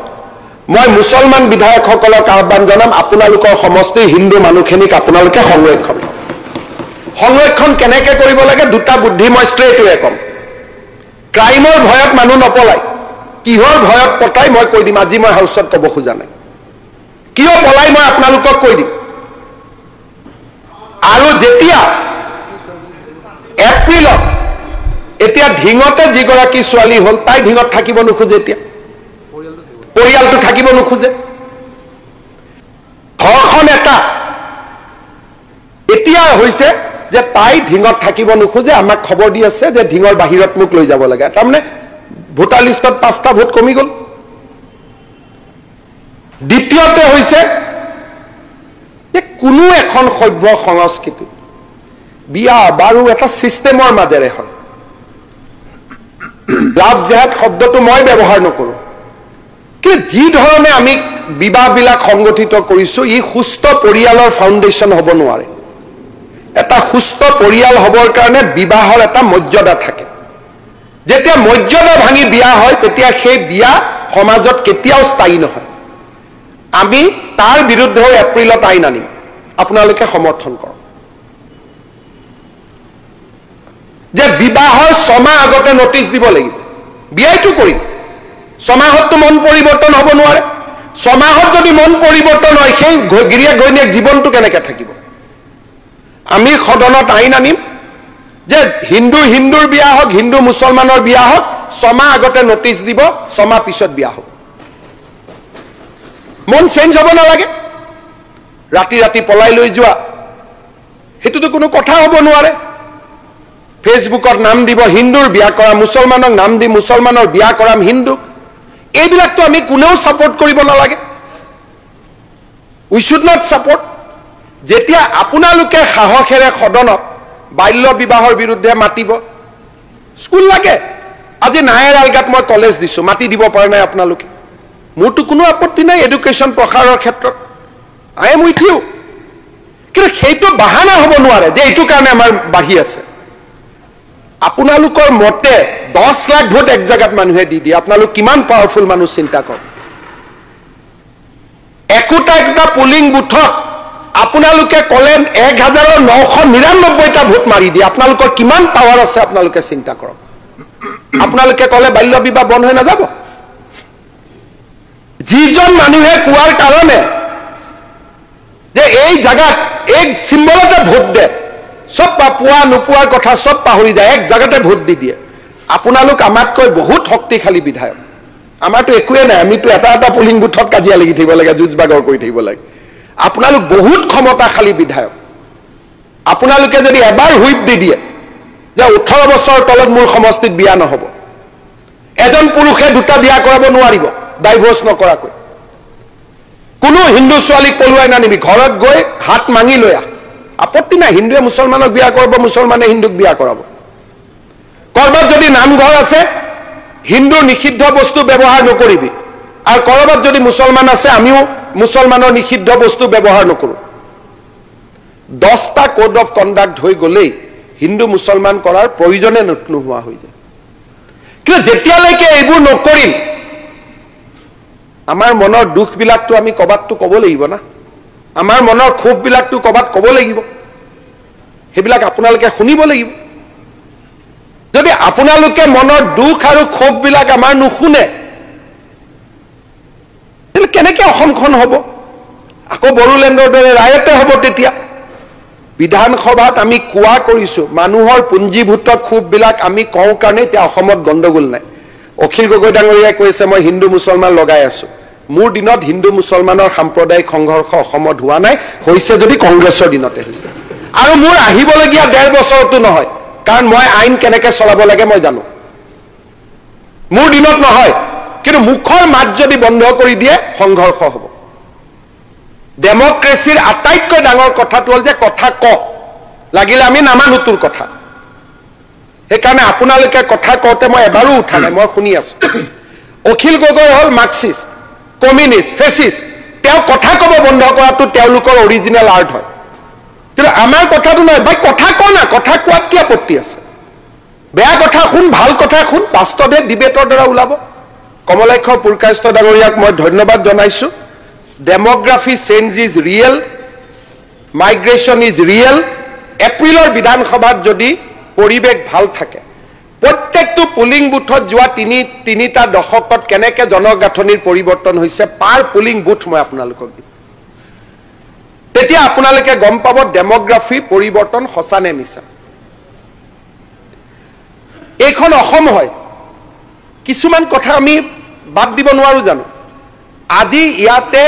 মই মুছলমান বিধায়কসকলক আহ্বান জনাম আপোনালোকৰ সমষ্টিৰ হিন্দু মানুহখিনিক আপোনালোকে সংৰক্ষণ কৰক। সংৰক্ষণ কেনেকে কৰিব লাগে, দুটা বুদ্ধি মই ষ্ট্ৰেইটৱে কম। ক্ৰাইমৰ ভয়ত মানুহ নপলায়, কিহৰ ভয়ত পতাই মই কৈ দিম। আজি মই হাউচত ক'ব খোজা নাই, কিয় পলাই মই আপোনালোকক কৈ দিম। আৰু যেতিয়া এপ্ৰিলত এতিয়া ঢিঙতে যিগৰাকী ছোৱালী হ'ল, তাই ঢিঙত থাকিব নোখোজে, এতিয়া পৰিয়ালটো থাকিব নোখোজে। ধৰ্ষণ এটা এতিয়া হৈছে যে তাই ঢিঙত থাকিব নোখোজে, আমাক খবৰ দি আছে যে ঢিঙৰ বাহিৰত মোক লৈ যাব লাগে। তাৰমানে ভোটাৰ লিষ্টত 5টা ভোট কমি গ'ল। দ্বিতীয়তে হৈছে যে কোনো এখন সভ্য সংস্কৃতি বিয়া বাৰু এটা চিষ্টেমৰ মাজেৰে হয়। লাভ জেহাদ শব্দটো মই ব্যৱহাৰ নকৰো, কিন্তু যি ধৰণে আমি বিবাহবিলাক সংগঠিত কৰিছো, ই সুস্থ পৰিয়ালৰ ফাউণ্ডেশ্যন হ'ব নোৱাৰে। এটা সুস্থ পৰিয়াল হ'বৰ কাৰণে বিবাহৰ এটা মৰ্যাদা থাকে। যেতিয়া মৰ্যাদা ভাঙি বিয়া হয়, তেতিয়া সেই বিয়া সমাজত কেতিয়াও স্থায়ী নহয়। আমি তাৰ বিৰুদ্ধেও এপ্ৰিলত আইন আনিম, আপোনালোকে সমৰ্থন কৰক। যে বিবাহৰ 6 মাহ আগতে নটিচ দিব লাগিব, বিয়াইটো কৰিম। 6 মাহততো মন পৰিৱৰ্তন হ'ব নোৱাৰে। 6 মাহত যদি মন পৰিৱৰ্তন হয়, সেই গিৰিয়েক ঘৈণীয়েক জীৱনটো কেনেকৈ থাকিব। আমি সদনত আইন আনিম যে হিন্দুৰ বিয়া হওক, হিন্দু মুছলমানৰ বিয়া হওক, 6 মাহ আগতে নটিচ দিব, 6 মাহ পিছত বিয়া হ'ব। মন চেঞ্জ হ'ব নালাগে। ৰাতি ৰাতি পলাই লৈ যোৱা, সেইটোতো কোনো কথা হ'ব নোৱাৰে। ফেচবুকত নাম দিব হিন্দুৰ বিয়া কৰা, মুছলমানক নাম দি মুছলমানৰ বিয়া কৰাম হিন্দুক। এইবিলাকতো আমি কোনেও ছাপোৰ্ট কৰিব নালাগে। উই শুড নট ছাপোৰ্ট। যেতিয়া আপোনালোকে সাহসেৰে সদনত বাল্য বিবাহৰ বিৰুদ্ধে মাতিব, স্কুল লাগে। আজি নায়েৰ আলগাত মই কলেজ দিছো, মাতি দিব পৰা নাই আপোনালোকে, মোৰতো কোনো আপত্তি নাই এডুকেশ্যন প্ৰসাৰৰ ক্ষেত্ৰত। I am with you. কিন্তু সেইটো বাহানা হ'ব নোৱাৰে যে এইটো কাৰণে আমাৰ বাঢ়ি আছে। আপোনালোকৰ মতে 10 লাখ ভোট এক জাগাত মানুহে দি দিয়ে, আপোনালোক কিমান পাৱাৰফুল মানুহ চিন্তা কৰক। একোটা পুলিং বুথত আপোনালোকে কলে 1999টা ভোট মাৰি দিয়ে, আপোনালোকৰ কিমান পাৱাৰ আছে আপোনালোকে চিন্তা কৰক। আপোনালোকে কলে বাল্য বিবাহ বন্ধ হৈ নাযাব। যিজন মানুহে কোৱাৰ কাৰণে যে এই জায়গাত এক চিম্বলতে ভোট দে, সব পোৱা নোপোৱাৰ কথা সব পাহৰি যায়, এক জায়গাতে ভোট দি দিয়ে। আপোনালোক আমাতকৈ বহুত শক্তিশালী বিধায়ক, আমাৰতো একোৱে নাই। আমিতো এটা পুলিং বুথত কাজিয়া লাগি থাকিব লাগে, যুঁজবাগৰ কৰি থাকিব লাগে। আপোনালোক বহুত ক্ষমতাশালী বিধায়ক। আপোনালোকে যদি এবাৰ হুইপ দি দিয়ে যে 18 বছৰৰ তলত মোৰ সমষ্টিত বিয়া নহ'ব, এজন পুৰুষে 2টা বিয়া কৰাব নোৱাৰিব ডাইভোৰ্চ নকৰাকৈ। কোনো হিন্দু ছোৱালীক পলুৱাই নানিবি, ঘৰত গৈ হাত মাঙি লৈ আহ, আপত্তি নাই। হিন্দুৱে মুছলমানক বিয়া কৰাব, মুছলমানে হিন্দুক বিয়া কৰাব। কৰবাত যদি নামঘৰ আছে, হিন্দুৰ নিষিদ্ধ বস্তু ব্যৱহাৰ নকৰিবি, আৰু কৰবাত যদি মুছলমান আছে আমিও মুছলমানৰ নিষিদ্ধ বস্তু ব্যৱহাৰ নকৰো 10টা কোড অফ কণ্ডাক্ট হৈ গলেই হিন্দু মুছলমান কৰাৰ প্ৰয়োজনে নোহোৱা হৈ যায় কিন্তু যেতিয়ালৈকে এইবোৰ নকৰিম আমাৰ মনৰ দুখ বিলাকটো আমি কবাতটো ক'ব লাগিব না আমাৰ মনৰ ক্ষোভ বিলাকটো কবাত ক'ব লাগিব হেবিলাক আপোনালোকে শুনিব লাগিব যদি আপোনালোকে মনৰ দুখ আৰু ক্ষোভ বিলাক আমাৰ নুশুনে তেলে কেনেকৈ অসমখন হ'ব আকৌ বড়োলেণ্ডৰ দৰে ৰায়তে হ'ব তেতিয়া বিধানসভাত আমি কোৱা কৰিছো মানুহৰ পুঞ্জীভূত ক্ষোভ বিলাক আমি কওঁ কাৰণে এতিয়া অসমত গণ্ডগোল নাই অখিল গগৈ ডাঙৰীয়াই কৈছে মই হিন্দু মুছলমান লগাই আছো মোৰ দিনত হিন্দু মুছলমানৰ সাম্প্ৰদায়িক সংঘৰ্ষ অসমত হোৱা নাই হৈছে যদি কংগ্ৰেছৰ দিনতে হৈছে আৰু মোৰ আহিবলগীয়া 1.5 বছৰতো নহয় কাৰণ মই আইন কেনেকৈ চলাব লাগে মই জানো মোৰ দিনত নহয় কিন্তু মুখৰ মাত যদি বন্ধ কৰি দিয়ে সংঘৰ্ষ হ'ব ডেমক্ৰেসিৰ আটাইতকৈ ডাঙৰ কথাটো হ'ল যে কথা ক লাগিলে আমি নামানো তোৰ কথা সেইকাৰণে আপোনালোকে কথা কওঁতে মই এবাৰো উঠা নাই মই শুনি আছো অখিল গগৈ হ'ল মাৰ্কসিষ্ট কমিউনিষ্ট ফেসিষ্ট তেওঁ কথা কব বন্ধ কৰাটো তেওঁলোকৰ অৰিজিনেল আৰ্ট হয় কিন্তু আমাৰ কথাটো নহয় ভাই কথা ক না কথা কোৱাত কি আপত্তি আছে বেয়া কথা শুন ভাল কথা শুন বাস্তৱে ডিবেটৰ দ্বাৰা ওলাব কমলাক্ষ পুৰকায়স্থ ডাঙৰীয়াক মই ধন্যবাদ জনাইছো Demography change is real, migration is real. এপ্ৰিলৰ বিধানসভাত যদি পৰিবেশ ভাল থাকে প্ৰত্যেকটো পুলিং বুথত যোৱা তিনিটা দশকত কেনেকৈ জনগাঁথনিৰ পৰিৱৰ্তন হৈছে পাৰ পুলিং বুথ মই আপোনালোকক দিম তেতিয়া আপোনালোকে গম পাব ডেমোগ্ৰাফি পৰিৱৰ্তন সঁচা নে মিছা এইখন অসম হয় কিছুমান কথা আমি বাদ দিব নোৱাৰো জানো আজি ইয়াতে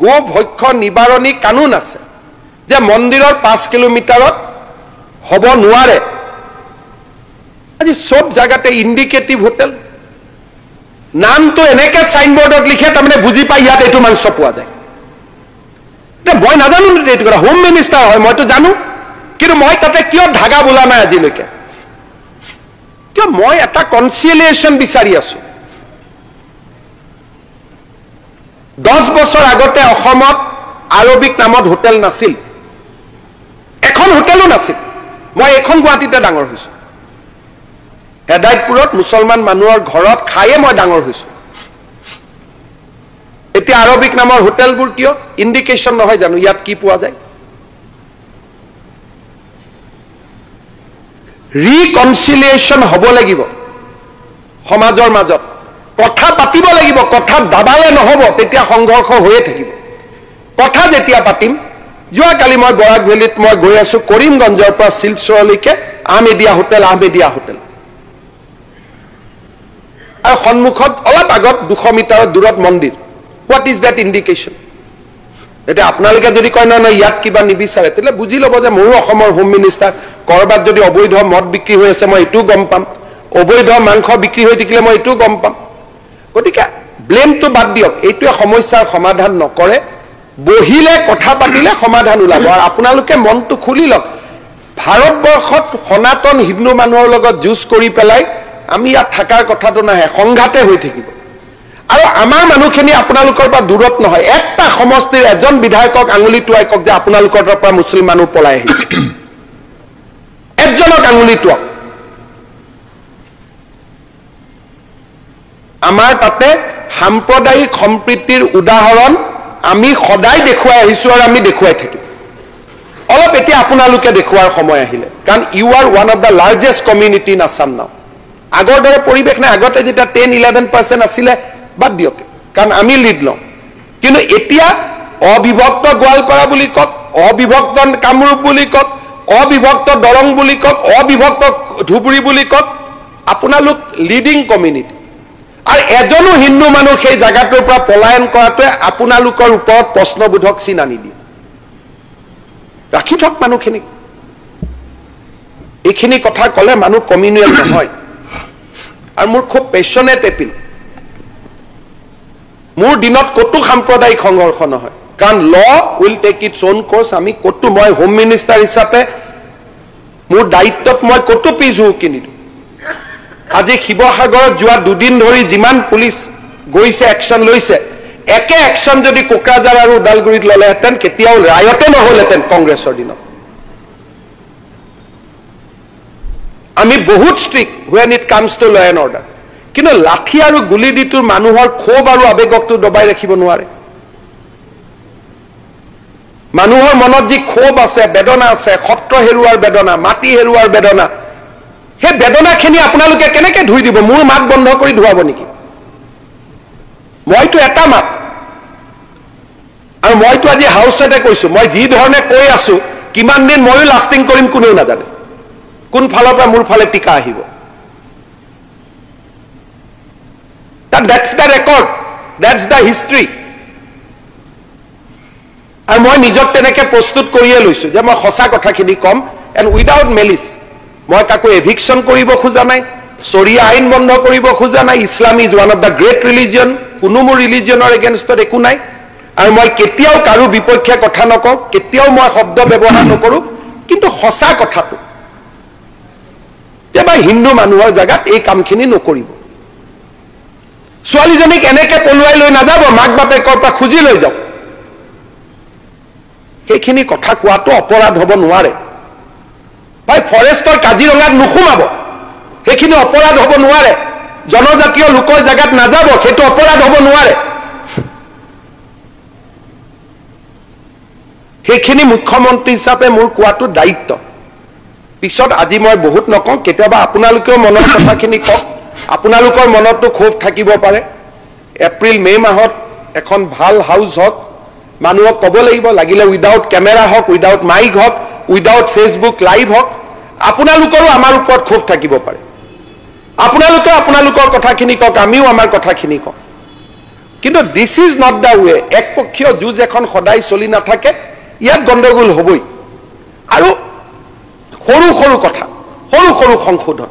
গো ভক্ষ নিবাৰণী কানুন আছে যে মন্দিৰৰ 5 কিলোমিটাৰত হ'ব নোৱাৰে আজি সব জায়গাতে ইন্ডিকেটিভ হোটেল নামটো এনেকে সাইনবোৰ্ডত লিখে তাৰমানে বুজি পাই ইয়াত এইটো মাংস পোৱা যায় মই নাজানো এইটো কথা হোম মিনিষ্টাৰ হয় মইতো জানো কিন্তু মই তাতে কিয় ধাগা বোলা নাই আজিলৈকে কিয় মই এটা কনসিলিয়েশন বিচাৰি আছো 10 বছৰ আগতে অসমত আৰবিক নামত হোটেল নাছিল এখন হোটেলো নাছিল মই এখন গুৱাহাটীতে ডাঙৰ হৈছো হেদায়তপুৰত মুছলমান মানুহৰ ঘৰত খায়ে মই ডাঙৰ হৈছো এতিয়া আৰবিক নামৰ হোটেলবোৰ কিয় ইন্ডিকেশন নহয় জানো ইয়াত কি পোৱা যায় ৰিকনসিলিয়েশন হ'ব লাগিব সমাজৰ মাজত কথা পাতিব লাগিব কথা দাবালে নহব তেতিয়া সংঘৰ্ষ হৈয়ে থাকিব কথা যেতিয়া পাতিম যোৱা কালি মই বৰাক ভেলিত মই গৈ আছো কৰিমগঞ্জৰ পৰা শিলচৰলৈকে আহমেদিয়া হোটেল আৰু সন্মুখত অলপ আগত 200 মিটাৰ দূৰত মন্দিৰ হোৱাট ইজ দ্যাট ইন্ডিকেশন এটা আপোনালোকে যদি কয় না ইয়াত কিবা নিবিচাৰে তেলে বুজি লব যে মোৰো অসমৰ হোম মিনিষ্টাৰ কৰবাত যদি অবৈধ মদ বিক্ৰী হৈ আছে মই এটো গম পাম অবৈধ মাংস বিক্ৰী হৈ থাকিলে মই এটো গম পাম গতিকে ব্লেমটো বাদ দিয়ক এইটোৱে সমস্যাৰ সমাধান নকৰে বহিলে কথা পাতিলে সমাধান ওলাব আৰু আপোনালোকে মনটো খুলি লওক ভাৰতবৰ্ষত সনাতন হিন্দু মানুহৰ লগত যুঁজ কৰি পেলাই আমি ইয়াত থাকাৰ কথাটো নাহে সংঘাতে হৈ থাকিব আৰু আমাৰ মানুহখিনি আপোনালোকৰ পৰা দূৰত নহয় একটা সমষ্টিৰ এজন বিধায়কক আঙুলি টুৱাই কক যে আপোনালোকৰ পৰা মুছলিম মানুহ পলাই আহিছে একজনক আঙুলি টুৱাক আমাৰ তাতে সাম্প্ৰদায়িক সম্প্ৰীতিৰ উদাহৰণ আমি সদায় দেখুৱাই আহিছো আৰু আমি দেখুৱাই থাকিম অলপ এতিয়া আপোনালোকে দেখুৱাৰ সময় আহিলে কাৰণ you are one of the largest community in Assam now আগৰ দৰে পৰিৱেশ নাই আগতে যেতিয়া 10-11% আছিলে বাদ দিয়ক কাৰণ আমি লিড লওঁ কিন্তু এতিয়া অবিভক্ত গোৱালপাৰা বুলি কওক অবিভক্ত কামৰূপ বুলি কওক অবিভক্ত দৰং বুলি কওক অবিভক্ত ধুবুৰী বুলি কওক আপোনালোক লিডিং কমিউনিটি আৰু এজনো হিন্দু মানুহ সেই জায়গাটোৰ পৰা পলায়ন কৰাটোৱে আপোনালোকৰ ওপৰত প্ৰশ্নবোধক চিন আনি দিয়ে ৰাখি থক মানুহখিনি এইখিনি কথা ক'লে মানুহ কমিউনিয়েল নহয় আৰু মোৰ খুব পেশনেট এপিল মোৰ দিনত কতো সাম্প্ৰদায়িক সংঘৰ্ষ নহয় কাৰণ ল will tech its own course আমি কতো মই হোম মিনিষ্টাৰ হিচাপে মোৰ দায়িত্বত মই কতো পিছ হুকি নিদিওঁ আজি শিৱসাগৰত যোৱা 2 দিন ধৰি যিমান পুলিচ গৈছে একশন লৈছে একে একশন যদি কোকৰাঝাৰ আৰু ওদালগুৰিত ললেহেঁতেন কেতিয়াও ৰায়তে নহলহেঁতেন কংগ্ৰেছৰ দিনত আমি বহুত strict when it comes to law and order কিন্তু লাঠি আৰু গুলি দিটোৰ মানুহৰ ক্ষোভ আৰু আবেগকটো দবাই ৰাখিব নোৱাৰে মানুহৰ মনত যি ক্ষোভ আছে বেদনা আছে সত্ৰ হেৰুৱাৰ বেদনা মাটি হেৰুৱাৰ বেদনা হে বেদনাখিনি আপোনালোকে কেনেকৈ ধুই দিব মোৰ মাত বন্ধ কৰি ধুৱাব নেকি মইতো এটা মাত আৰু মইতো আজি হাউচতে কৈছো মই যি ধৰণে কৈ আছো কিমান দিন মইও লাষ্টিং কৰিম কোনেও নাজানে কোন ফালৰ পৰা মোৰ ফালে টিকা আহিব that's the record that's the history আৰু মই নিজক তেনেকৈ প্ৰস্তুত কৰিয়ে লৈছো যে মই সঁচা কথাখিনি কম and without malice মই কাকো এভিকশন কৰিব খোজা নাই শৰিয়া আইন বন্ধ কৰিব খোজা নাই Islam is one of the great religion কোনো মোৰ ৰিলিজনৰ এগেইনষ্টত একো নাই আৰু মই কেতিয়াও কাৰো বিপক্ষে কথা নকওঁ কেতিয়াও মই শব্দ ব্যৱহাৰ নকৰো কিন্তু সঁচা কথাটো যে মই হিন্দু মানুহৰ জায়গাত এই কামখিনি নকৰিব ছোৱালীজনীক এনেকে পলুৱাই লৈ নাযাব মাক বাপেকৰ পৰা খুজি লৈ যাওক সেইখিনি কথা কোৱাটো অপৰাধ হ'ব নোৱাৰে ভাই ফৰেষ্টৰ কাজিৰঙাত নুসুমাব সেইখিনি অপৰাধ হ'ব নোৱাৰে জনজাতীয় লোকৰ জায়গাত নাযাব সেইটো অপৰাধ হ'ব নোৱাৰে সেইখিনি মুখ্যমন্ত্ৰী হিচাপে মোৰ কোৱাটো দায়িত্ব পিছত আজি মই বহুত নকওঁ কেতিয়াবা আপোনালোকেও মনৰ কথাখিনি কওক আপোনালোকৰ মনতো ক্ষোভ থাকিব পাৰে এপ্ৰিল মে মাহত এখন ভাল হাউস হওক মানুহক ক'ব লাগিব লাগিলে উইদাউট কেমেৰা হওক উইদাউট মাইক হওক উইদাউট ফেচবুক লাইভ হওক আপোনালোকৰো আমাৰ ওপৰত ক্ষোভ থাকিব পাৰে আপোনালোকে আপোনালোকৰ কথাখিনি কওক আমিও আমাৰ কথাখিনি কওঁ কিন্তু দিস ইজ নট দা ৱে একপক্ষীয় যুঁজ এখন সদায় চলি নাথাকে ইয়াত গণ্ডগোল হ'বই আৰু সৰু সৰু কথা সৰু সৰু সংশোধন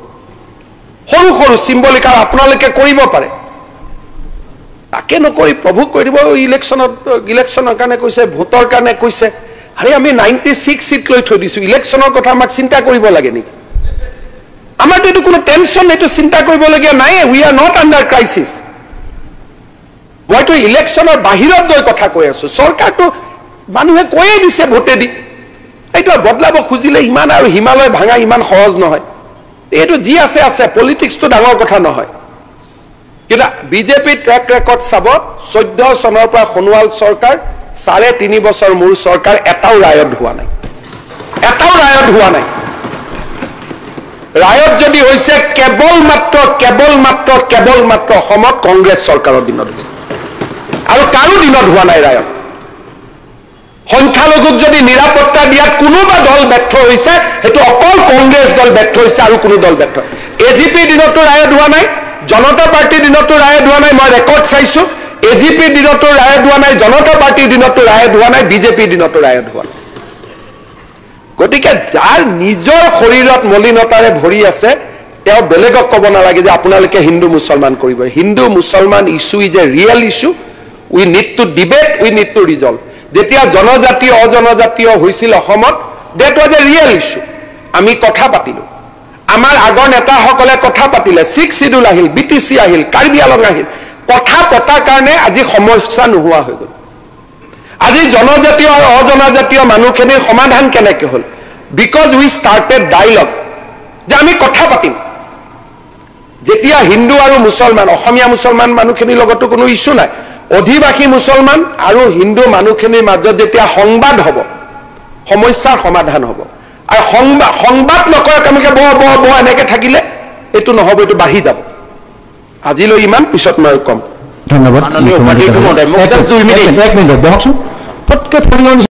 সৰু সৰু সিম্বলিক আৰু আপোনালোকে কৰিব পাৰে তাকে নকৰি প্ৰভুক কৈ দিব ইলেকশ্যনৰ কাৰণে কৈছে ভোটৰ কাৰণে কৈছে আৰে আমি 96 সিট লৈ থৈ দিছো ইলেকশ্যনৰ কথা আমাক চিন্তা কৰিব লাগে নেকি আমাৰতো এইটো কোনো টেনশ্যন এইটো চিন্তা কৰিবলগীয়া নাই we are not under crisis মইতো ইলেকশ্যনৰ বাহিৰত গৈ কথা কৈ আছো চৰকাৰটো মানুহে কৈয়ে দিছে ভোটে দি এইটো বদলাব খুজিলে ইমান আৰু হিমালয় ভাঙা ইমান সহজ নহয় এইটো যি আছে আছে পলিটিক্সটো ডাঙৰ কথা নহয় কিন্তু বিজেপি ট্ৰেক ৰেকৰ্ড চাব 14 চনৰ পৰা সোণোৱাল চৰকাৰ 3.5 বছৰ মূৰ চৰকাৰ এটাও ৰায়ত হোৱা নাই ৰায়ত যদি হৈছে কেৱল মাত্ৰ অসমত কংগ্ৰেছ চৰকাৰৰ দিনত হৈছে আৰু কাৰো দিনত হোৱা নাই ৰায়ত সংখ্যালঘুক যদি নিৰাপত্তা দিয়াত কোনোবা দল ব্যৰ্থ হৈছে সেইটো অকল কংগ্ৰেছ দল ব্যৰ্থ হৈছে আৰু কোনো দল ব্যৰ্থ এজিপি দিনতো ৰায়ত হোৱা নাই জনতা পাৰ্টিৰ দিনতো ৰায়ত হোৱা নাই মই ৰেকৰ্ড চাইছো এজিপি দিনতো ৰায়ত হোৱা নাই জনতা পাৰ্টিৰ দিনতো ৰায়ত হোৱা নাই বিজেপি দিনতো ৰায়ত হোৱা নাই গতিকে যাৰ নিজৰ শৰীৰত মলিনতাৰে ভৰি আছে তেওঁ বেলেগক ক'ব নালাগে যে আপোনালোকে হিন্দু মুছলমান কৰিব হিন্দু মুছলমান issue is a real issue we need to debate we need to resolve যেতিয়া জনজাতীয় অজনজাতীয় হৈছিল অসমত that was a real issue আমি কথা পাতিলো আমাৰ আগৰ নেতাসকলে কথা পাতিলে 6 শিডিউল আহিল বিটিচি আহিল কাৰ্বি আলং আহিল কথা পতাৰ কাৰণে আজি সমস্যা নোহোৱা হৈ গ'ল আজি জনজাতীয় আৰু অজনজাতীয় মানুহখিনিৰ সমাধান কেনেকৈ হ'ল বিকজ উই ষ্টাৰ্টেড ডায়লগ যে আমি কথা পাতিম যেতিয়া হিন্দু আৰু মুছলমান অসমীয়া মুছলমান মানুহখিনিৰ লগতো কোনো ইছ্যু নাই অধিবাসী মুছলমান আৰু হিন্দু মানুহখিনিৰ মাজত যেতিয়া সংবাদ হ'ব সমস্যাৰ সমাধান হ'ব আৰু সংবাদ নকৰাক আমি ব এনেকৈ থাকিলে এইটো নহ'ব এইটো বাঢ়ি যাব আজিলৈ ইমান পিছত মই কম ধন্যবাদ 1 মিনিট বহকচোন